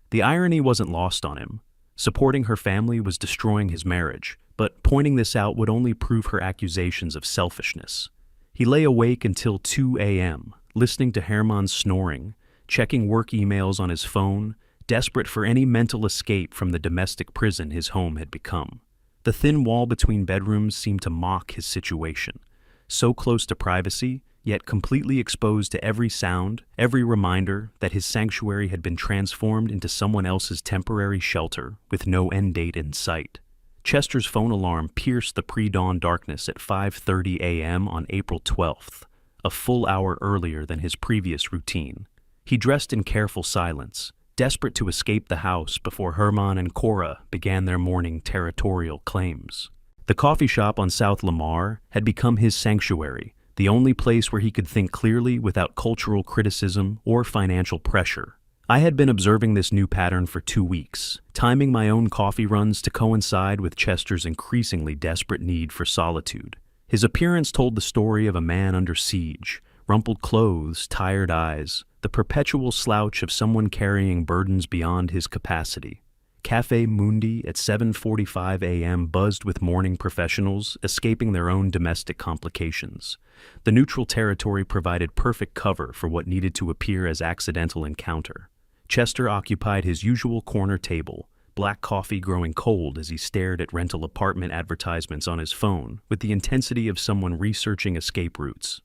The irony wasn't lost on him. Supporting her family was destroying his marriage, but pointing this out would only prove her accusations of selfishness. He lay awake until 2 a.m., listening to Herman's snoring, checking work emails on his phone, desperate for any mental escape from the domestic prison his home had become. The thin wall between bedrooms seemed to mock his situation. So close to privacy, yet completely exposed to every sound, every reminder that his sanctuary had been transformed into someone else's temporary shelter with no end date in sight. Chester's phone alarm pierced the pre-dawn darkness at 5:30 a.m. on April 12th, a full hour earlier than his previous routine. He dressed in careful silence, desperate to escape the house before Herman and Cora began their morning territorial claims. The coffee shop on South Lamar had become his sanctuary, the only place where he could think clearly without cultural criticism or financial pressure. I had been observing this new pattern for 2 weeks, timing my own coffee runs to coincide with Chester's increasingly desperate need for solitude. His appearance told the story of a man under siege, rumpled clothes, tired eyes, the perpetual slouch of someone carrying burdens beyond his capacity. Café Mundi at 7:45 a.m. buzzed with morning professionals escaping their own domestic complications. The neutral territory provided perfect cover for what needed to appear as accidental encounter. Chester occupied his usual corner table, black coffee growing cold as he stared at rental apartment advertisements on his phone with the intensity of someone researching escape routes.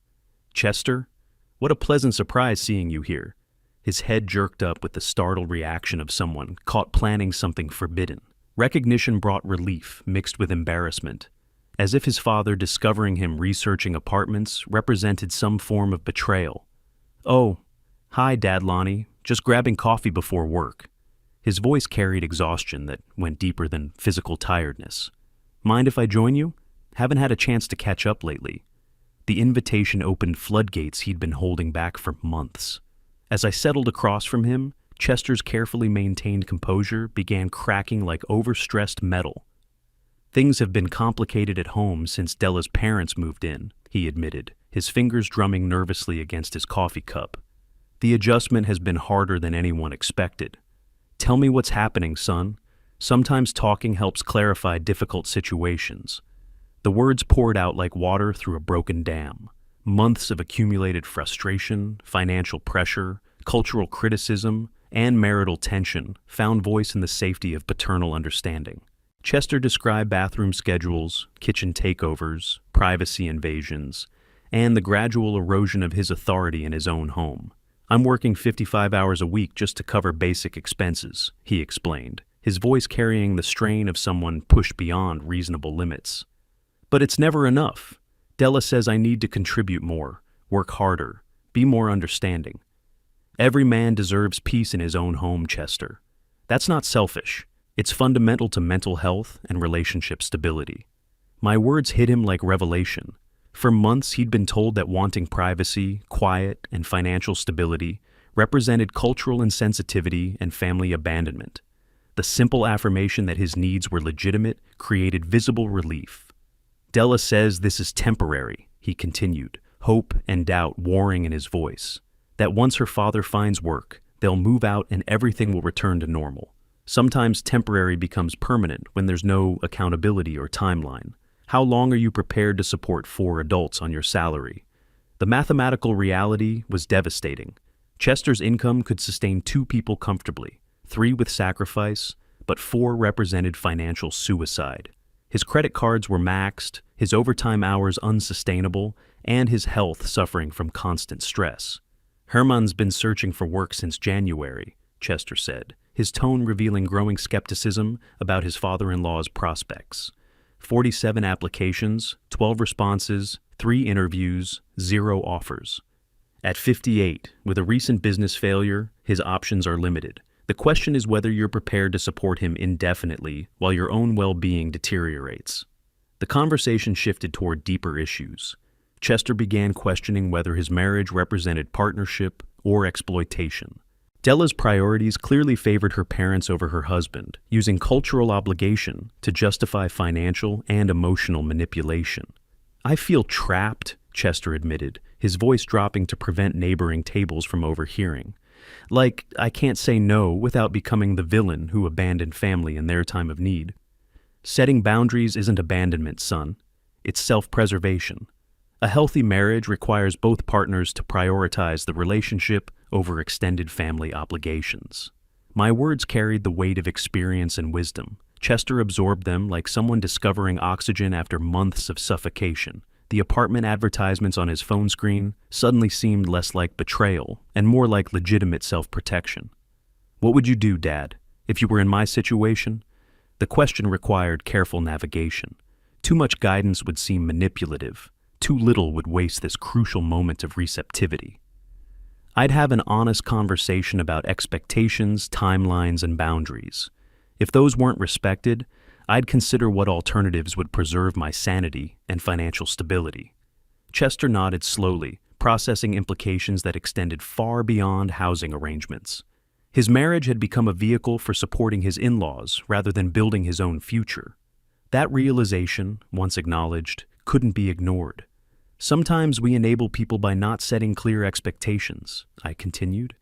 Chester, what a pleasant surprise seeing you here. His head jerked up with the startled reaction of someone caught planning something forbidden. Recognition brought relief mixed with embarrassment, as if his father discovering him researching apartments represented some form of betrayal. Oh, hi, Dad Lonnie, just grabbing coffee before work. His voice carried exhaustion that went deeper than physical tiredness. Mind if I join you? Haven't had a chance to catch up lately. The invitation opened floodgates he'd been holding back for months. As I settled across from him, Chester's carefully maintained composure began cracking like overstressed metal. Things have been complicated at home since Della's parents moved in, he admitted, his fingers drumming nervously against his coffee cup. The adjustment has been harder than anyone expected. Tell me what's happening, son. Sometimes talking helps clarify difficult situations. The words poured out like water through a broken dam. Months of accumulated frustration, financial pressure, cultural criticism, and marital tension found voice in the safety of paternal understanding. Chester described bathroom schedules, kitchen takeovers, privacy invasions, and the gradual erosion of his authority in his own home. "I'm working 55 hours a week just to cover basic expenses," he explained, his voice carrying the strain of someone pushed beyond reasonable limits. "But it's never enough. Della says I need to contribute more, work harder, be more understanding. Every man deserves peace in his own home, Chester. That's not selfish. It's fundamental to mental health and relationship stability." My words hit him like revelation. For months, he'd been told that wanting privacy, quiet, and financial stability represented cultural insensitivity and family abandonment. The simple affirmation that his needs were legitimate created visible relief. "Della says this is temporary," he continued, hope and doubt warring in his voice. "That once her father finds work, they'll move out and everything will return to normal. Sometimes temporary becomes permanent when there's no accountability or timeline. How long are you prepared to support 4 adults on your salary?" The mathematical reality was devastating. Chester's income could sustain 2 people comfortably, 3 with sacrifice, but 4 represented financial suicide. His credit cards were maxed, his overtime hours unsustainable, and his health suffering from constant stress. "Herman's been searching for work since January," Chester said, his tone revealing growing skepticism about his father-in-law's prospects. 47 applications, 12 responses, 3 interviews, 0 offers. At 58, with a recent business failure, his options are limited. The question is whether you're prepared to support him indefinitely while your own well-being deteriorates. The conversation shifted toward deeper issues. Chester began questioning whether his marriage represented partnership or exploitation. Della's priorities clearly favored her parents over her husband, using cultural obligation to justify financial and emotional manipulation. "I feel trapped," Chester admitted, his voice dropping to prevent neighboring tables from overhearing. "Like, I can't say no without becoming the villain who abandoned family in their time of need." "Setting boundaries isn't abandonment, son. It's self-preservation. A healthy marriage requires both partners to prioritize the relationship over extended family obligations." My words carried the weight of experience and wisdom. Chester absorbed them like someone discovering oxygen after months of suffocation. The apartment advertisements on his phone screen suddenly seemed less like betrayal and more like legitimate self-protection. "What would you do, Dad, if you were in my situation?" The question required careful navigation. Too much guidance would seem manipulative. Too little would waste this crucial moment of receptivity. "I'd have an honest conversation about expectations, timelines, and boundaries. If those weren't respected, I'd consider what alternatives would preserve my sanity and financial stability." Chester nodded slowly, processing implications that extended far beyond housing arrangements. His marriage had become a vehicle for supporting his in-laws rather than building his own future. That realization, once acknowledged, couldn't be ignored. "Sometimes we enable people by not setting clear expectations," I continued.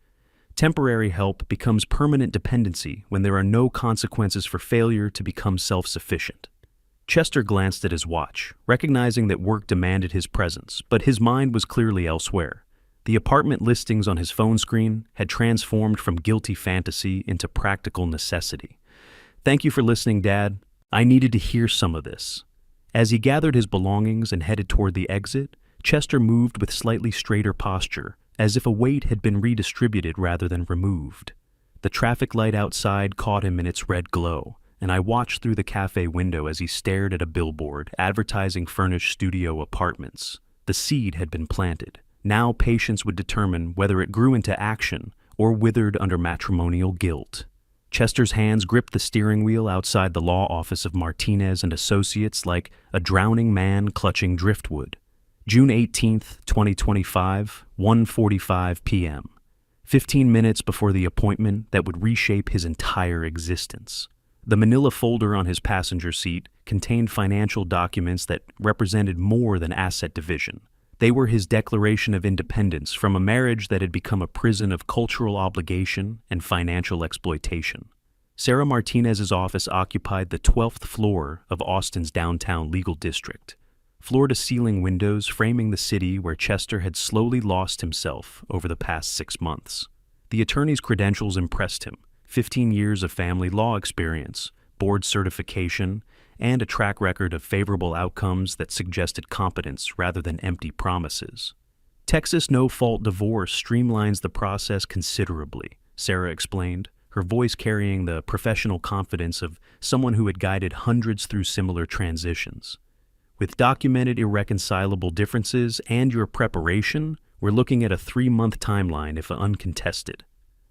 "Temporary help becomes permanent dependency when there are no consequences for failure to become self-sufficient." Chester glanced at his watch, recognizing that work demanded his presence, but his mind was clearly elsewhere. The apartment listings on his phone screen had transformed from guilty fantasy into practical necessity. "Thank you for listening, Dad. I needed to hear some of this." As he gathered his belongings and headed toward the exit, Chester moved with slightly straighter posture, as if a weight had been redistributed rather than removed. The traffic light outside caught him in its red glow, and I watched through the cafe window as he stared at a billboard advertising furnished studio apartments. The seed had been planted. Now patience would determine whether it grew into action or withered under matrimonial guilt. Chester's hands gripped the steering wheel outside the law office of Martinez and Associates like a drowning man clutching driftwood. June 18th, 2025, 1:45 p.m. 15 minutes before the appointment that would reshape his entire existence. The manila folder on his passenger seat contained financial documents that represented more than asset division. They were his declaration of independence from a marriage that had become a prison of cultural obligation and financial exploitation. Sarah Martinez's office occupied the 12th floor of Austin's downtown legal district, floor-to-ceiling windows framing the city where Chester had slowly lost himself over the past 6 months. The attorney's credentials impressed him: 15 years of family law experience, board certification, and a track record of favorable outcomes that suggested competence rather than empty promises. Texas no-fault divorce streamlines the process considerably, Sarah explained, her voice carrying the professional confidence of someone who had guided hundreds through similar transitions. With documented irreconcilable differences and your preparation, we're looking at a 3-month timeline if uncontested.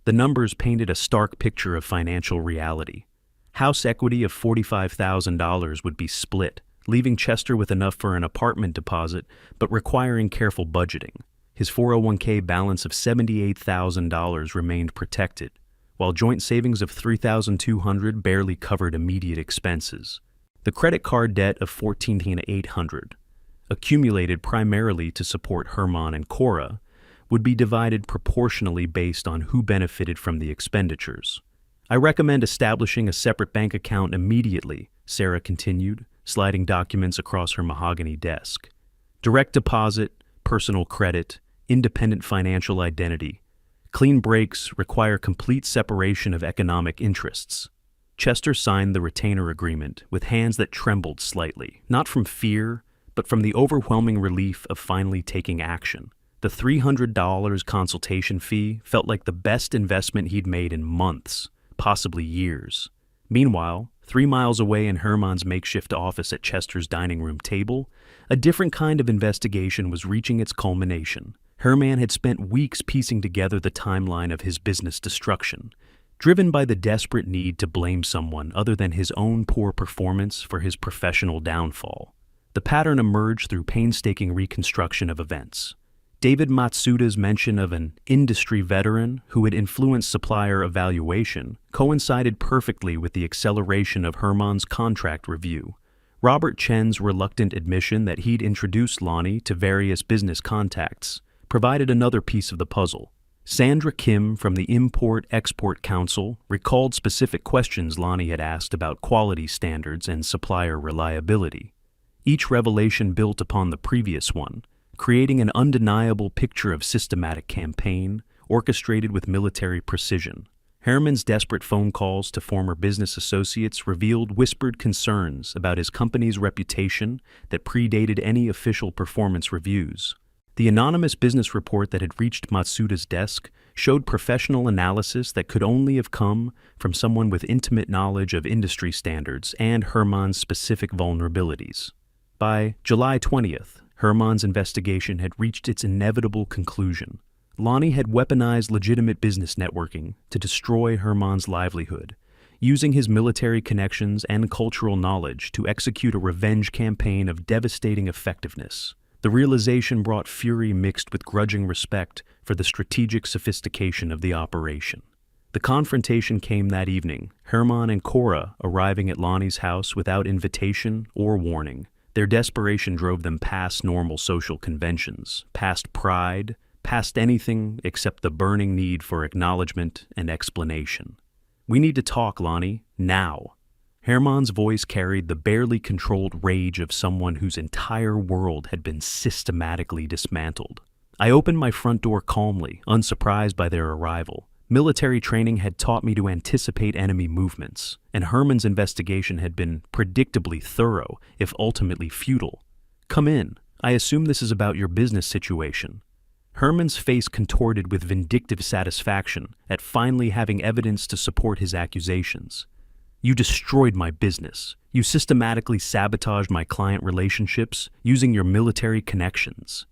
The numbers painted a stark picture of financial reality. House equity of $45,000 would be split, leaving Chester with enough for an apartment deposit, but requiring careful budgeting. His 401k balance of $78,000 remained protected, while joint savings of $3,200 barely covered immediate expenses. The credit card debt of $14,800, accumulated primarily to support Herman and Cora, would be divided proportionally based on who benefited from the expenditures. I recommend establishing a separate bank account immediately, Sarah continued, sliding documents across her mahogany desk. Direct deposit, personal credit, independent financial identity. Clean breaks require complete separation of economic interests. Chester signed the retainer agreement with hands that trembled slightly, not from fear, but from the overwhelming relief of finally taking action. The $300 consultation fee felt like the best investment he'd made in months, possibly years. Meanwhile, 3 miles away in Herman's makeshift office at Chester's dining room table, a different kind of investigation was reaching its culmination. Herman had spent weeks piecing together the timeline of his business destruction, driven by the desperate need to blame someone other than his own poor performance for his professional downfall. The pattern emerged through painstaking reconstruction of events. David Matsuda's mention of an industry veteran who had influenced supplier evaluation coincided perfectly with the acceleration of Herman's contract review. Robert Chen's reluctant admission that he'd introduced Lonnie to various business contacts provided another piece of the puzzle. Sandra Kim from the Import-Export Council recalled specific questions Lonnie had asked about quality standards and supplier reliability. Each revelation built upon the previous one, creating an undeniable picture of systematic campaign, orchestrated with military precision. Herman's desperate phone calls to former business associates revealed whispered concerns about his company's reputation that predated any official performance reviews. The anonymous business report that had reached Matsuda's desk showed professional analysis that could only have come from someone with intimate knowledge of industry standards and Herman's specific vulnerabilities. By July 20th, Herman's investigation had reached its inevitable conclusion. Lonnie had weaponized legitimate business networking to destroy Herman's livelihood, using his military connections and cultural knowledge to execute a revenge campaign of devastating effectiveness. The realization brought fury mixed with grudging respect for the strategic sophistication of the operation. The confrontation came that evening, Herman and Cora arriving at Lonnie's house without invitation or warning. Their desperation drove them past normal social conventions, past pride, past anything except the burning need for acknowledgement and explanation. "We need to talk, Lonnie, now." Herman's voice carried the barely controlled rage of someone whose entire world had been systematically dismantled. I opened my front door calmly, unsurprised by their arrival. Military training had taught me to anticipate enemy movements, and Herman's investigation had been predictably thorough, if ultimately futile. "Come in. I assume this is about your business situation." Herman's face contorted with vindictive satisfaction at finally having evidence to support his accusations. "You destroyed my business. You systematically sabotaged my client relationships using your military connections."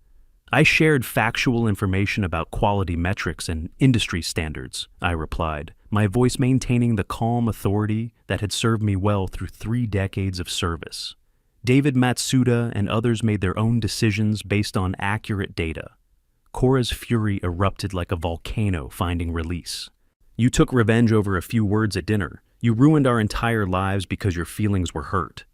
"I shared factual information about quality metrics and industry standards," I replied, my voice maintaining the calm authority that had served me well through 3 decades of service. David Matsuda and others made their own decisions based on accurate data. Cora's fury erupted like a volcano finding release. "You took revenge over a few words at dinner. You ruined our entire lives because your feelings were hurt.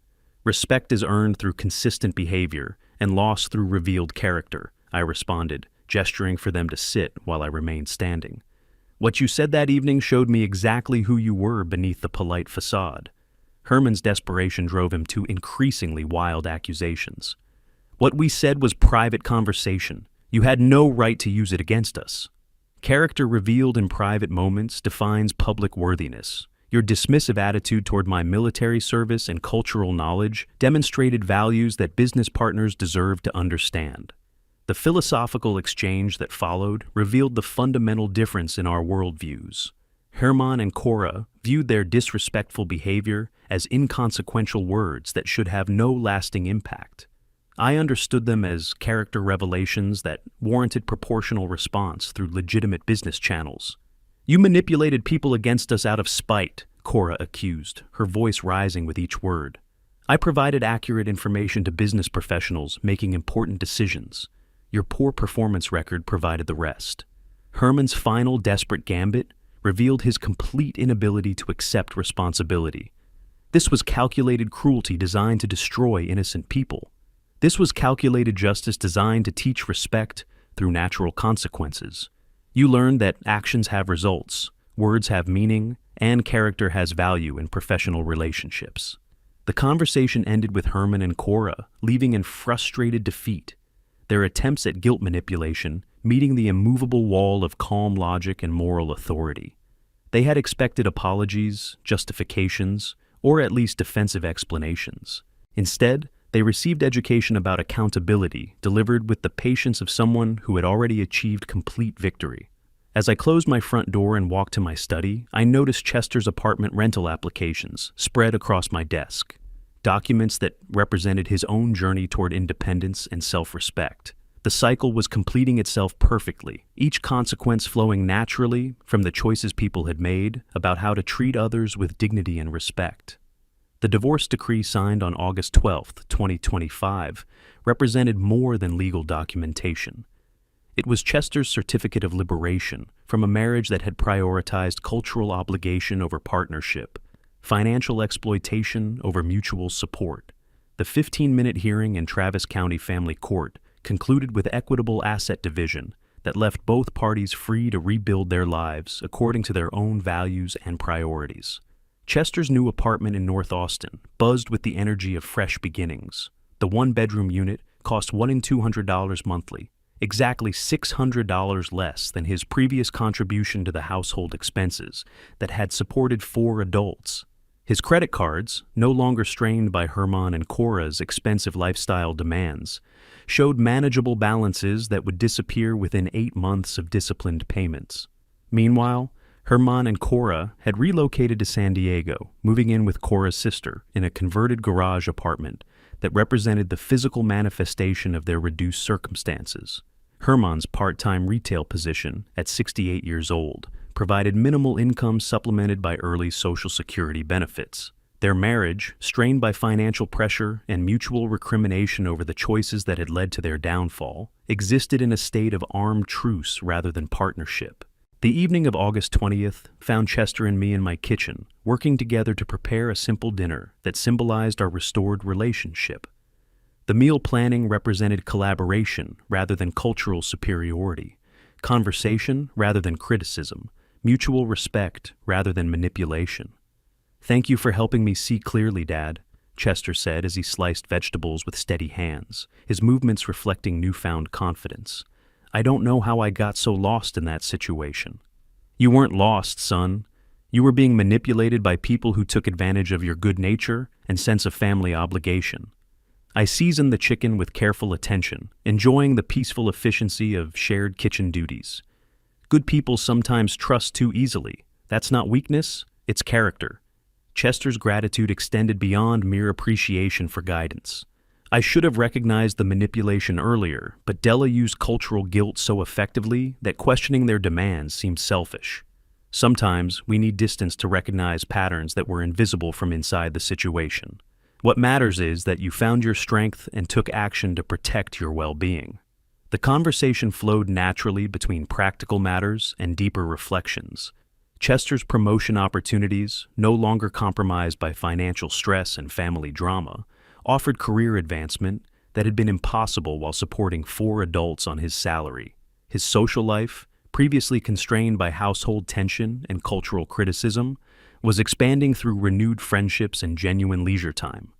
Respect is earned through consistent behavior and lost through revealed character," I responded, gesturing for them to sit while I remained standing. What you said that evening showed me exactly who you were beneath the polite facade. Herman's desperation drove him to increasingly wild accusations. What we said was private conversation. You had no right to use it against us. Character revealed in private moments defines public worthiness. Your dismissive attitude toward my military service and cultural knowledge demonstrated values that business partners deserve to understand. The philosophical exchange that followed revealed the fundamental difference in our worldviews. Herman and Cora viewed their disrespectful behavior as inconsequential words that should have no lasting impact. I understood them as character revelations that warranted proportional response through legitimate business channels. You manipulated people against us out of spite, Cora accused, her voice rising with each word. I provided accurate information to business professionals making important decisions. Your poor performance record provided the rest. Herman's final desperate gambit revealed his complete inability to accept responsibility. This was calculated cruelty designed to destroy innocent people. This was calculated justice designed to teach respect through natural consequences. You learned that actions have results, words have meaning, and character has value in professional relationships. The conversation ended with Herman and Cora leaving in frustrated defeat, their attempts at guilt manipulation meeting the immovable wall of calm logic and moral authority. They had expected apologies, justifications, or at least defensive explanations. Instead, they received education about accountability delivered with the patience of someone who had already achieved complete victory. As I closed my front door and walked to my study, I noticed Chester's apartment rental applications spread across my desk, documents that represented his own journey toward independence and self-respect. The cycle was completing itself perfectly, each consequence flowing naturally from the choices people had made about how to treat others with dignity and respect. The divorce decree signed on August 12, 2025, represented more than legal documentation. It was Chester's certificate of liberation from a marriage that had prioritized cultural obligation over partnership, financial exploitation over mutual support. The 15-minute hearing in Travis County Family Court concluded with equitable asset division that left both parties free to rebuild their lives according to their own values and priorities. Chester's new apartment in North Austin buzzed with the energy of fresh beginnings. The one-bedroom unit cost $1,200 monthly, exactly $600 less than his previous contribution to the household expenses that had supported 4 adults. His credit cards, no longer strained by Herman and Cora's expensive lifestyle demands, showed manageable balances that would disappear within 8 months of disciplined payments. Meanwhile, Herman and Cora had relocated to San Diego, moving in with Cora's sister in a converted garage apartment that represented the physical manifestation of their reduced circumstances. Herman's part-time retail position, at 68 years old, provided minimal income supplemented by early Social Security benefits. Their marriage, strained by financial pressure and mutual recrimination over the choices that had led to their downfall, existed in a state of armed truce rather than partnership. The evening of August 20th found Chester and me in my kitchen, working together to prepare a simple dinner that symbolized our restored relationship. The meal planning represented collaboration rather than cultural superiority, conversation rather than criticism, mutual respect rather than manipulation. "Thank you for helping me see clearly, Dad," Chester said as he sliced vegetables with steady hands, his movements reflecting newfound confidence. "I don't know how I got so lost in that situation." "You weren't lost, son. You were being manipulated by people who took advantage of your good nature and sense of family obligation." I seasoned the chicken with careful attention, enjoying the peaceful efficiency of shared kitchen duties. Good people sometimes trust too easily. That's not weakness, it's character. Chester's gratitude extended beyond mere appreciation for guidance. I should have recognized the manipulation earlier, but Della used cultural guilt so effectively that questioning their demands seemed selfish. Sometimes we need distance to recognize patterns that were invisible from inside the situation. What matters is that you found your strength and took action to protect your well-being. The conversation flowed naturally between practical matters and deeper reflections. Chester's promotion opportunities, no longer compromised by financial stress and family drama, offered career advancement that had been impossible while supporting 4 adults on his salary. His social life, previously constrained by household tension and cultural criticism, was expanding through renewed friendships and genuine leisure time.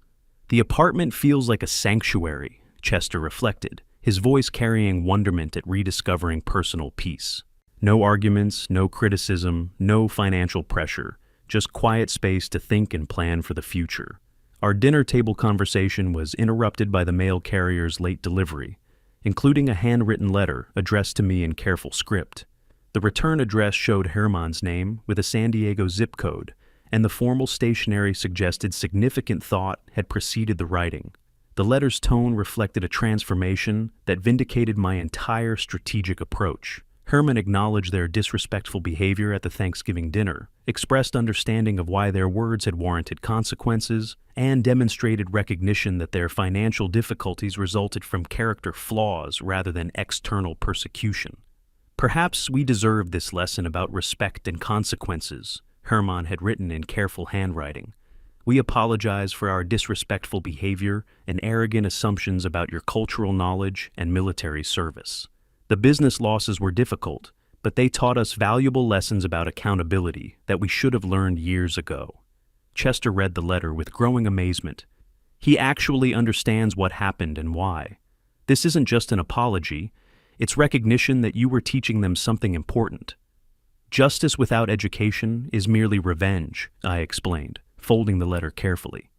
The apartment feels like a sanctuary, Chester reflected, his voice carrying wonderment at rediscovering personal peace. No arguments, no criticism, no financial pressure, just quiet space to think and plan for the future. Our dinner table conversation was interrupted by the mail carrier's late delivery, including a handwritten letter addressed to me in careful script. The return address showed Herman's name with a San Diego zip code, and the formal stationery suggested significant thought had preceded the writing. The letter's tone reflected a transformation that vindicated my entire strategic approach. Herman acknowledged their disrespectful behavior at the Thanksgiving dinner, expressed understanding of why their words had warranted consequences, and demonstrated recognition that their financial difficulties resulted from character flaws rather than external persecution. Perhaps we deserved this lesson about respect and consequences, Herman had written in careful handwriting. We apologize for our disrespectful behavior and arrogant assumptions about your cultural knowledge and military service. The business losses were difficult, but they taught us valuable lessons about accountability that we should have learned years ago. Chester read the letter with growing amazement. He actually understands what happened and why. This isn't just an apology, it's recognition that you were teaching them something important. Justice without education is merely revenge, I explained, folding the letter carefully.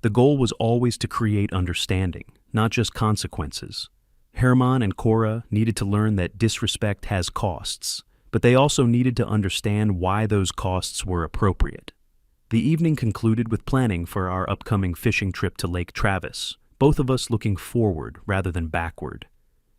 The goal was always to create understanding, not just consequences. Herman and Cora needed to learn that disrespect has costs, but they also needed to understand why those costs were appropriate. The evening concluded with planning for our upcoming fishing trip to Lake Travis, both of us looking forward rather than backward.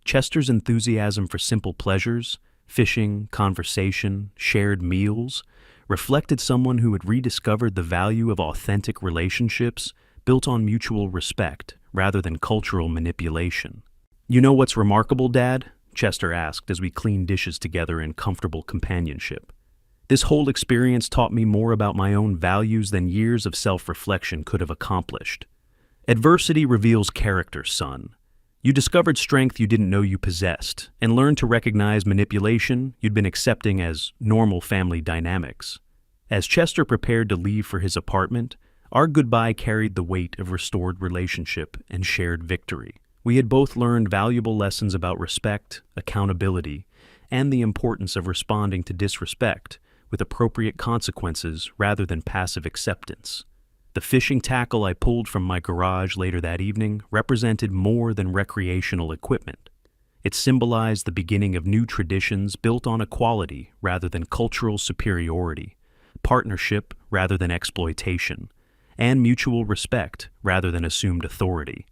Chester's enthusiasm for simple pleasures, fishing, conversation, shared meals, reflected someone who had rediscovered the value of authentic relationships built on mutual respect rather than cultural manipulation. "You know what's remarkable, Dad?" Chester asked as we cleaned dishes together in comfortable companionship. "This whole experience taught me more about my own values than years of self-reflection could have accomplished. Adversity reveals character, son. You discovered strength you didn't know you possessed, and learned to recognize manipulation you'd been accepting as normal family dynamics." As Chester prepared to leave for his apartment, our goodbye carried the weight of restored relationship and shared victory. We had both learned valuable lessons about respect, accountability, and the importance of responding to disrespect with appropriate consequences rather than passive acceptance. The fishing tackle I pulled from my garage later that evening represented more than recreational equipment. It symbolized the beginning of new traditions built on equality rather than cultural superiority, partnership rather than exploitation, and mutual respect rather than assumed authority.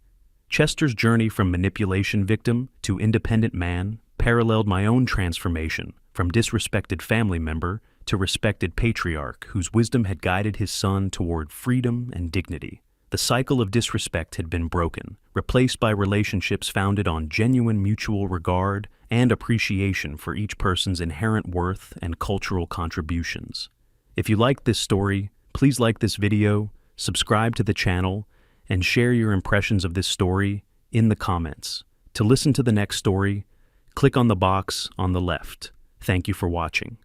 Chester's journey from manipulation victim to independent man paralleled my own transformation from disrespected family member to respected patriarch whose wisdom had guided his son toward freedom and dignity. The cycle of disrespect had been broken, replaced by relationships founded on genuine mutual regard and appreciation for each person's inherent worth and cultural contributions. If you liked this story, please like this video, subscribe to the channel, and share your impressions of this story in the comments. To listen to the next story, click on the box on the left. Thank you for watching.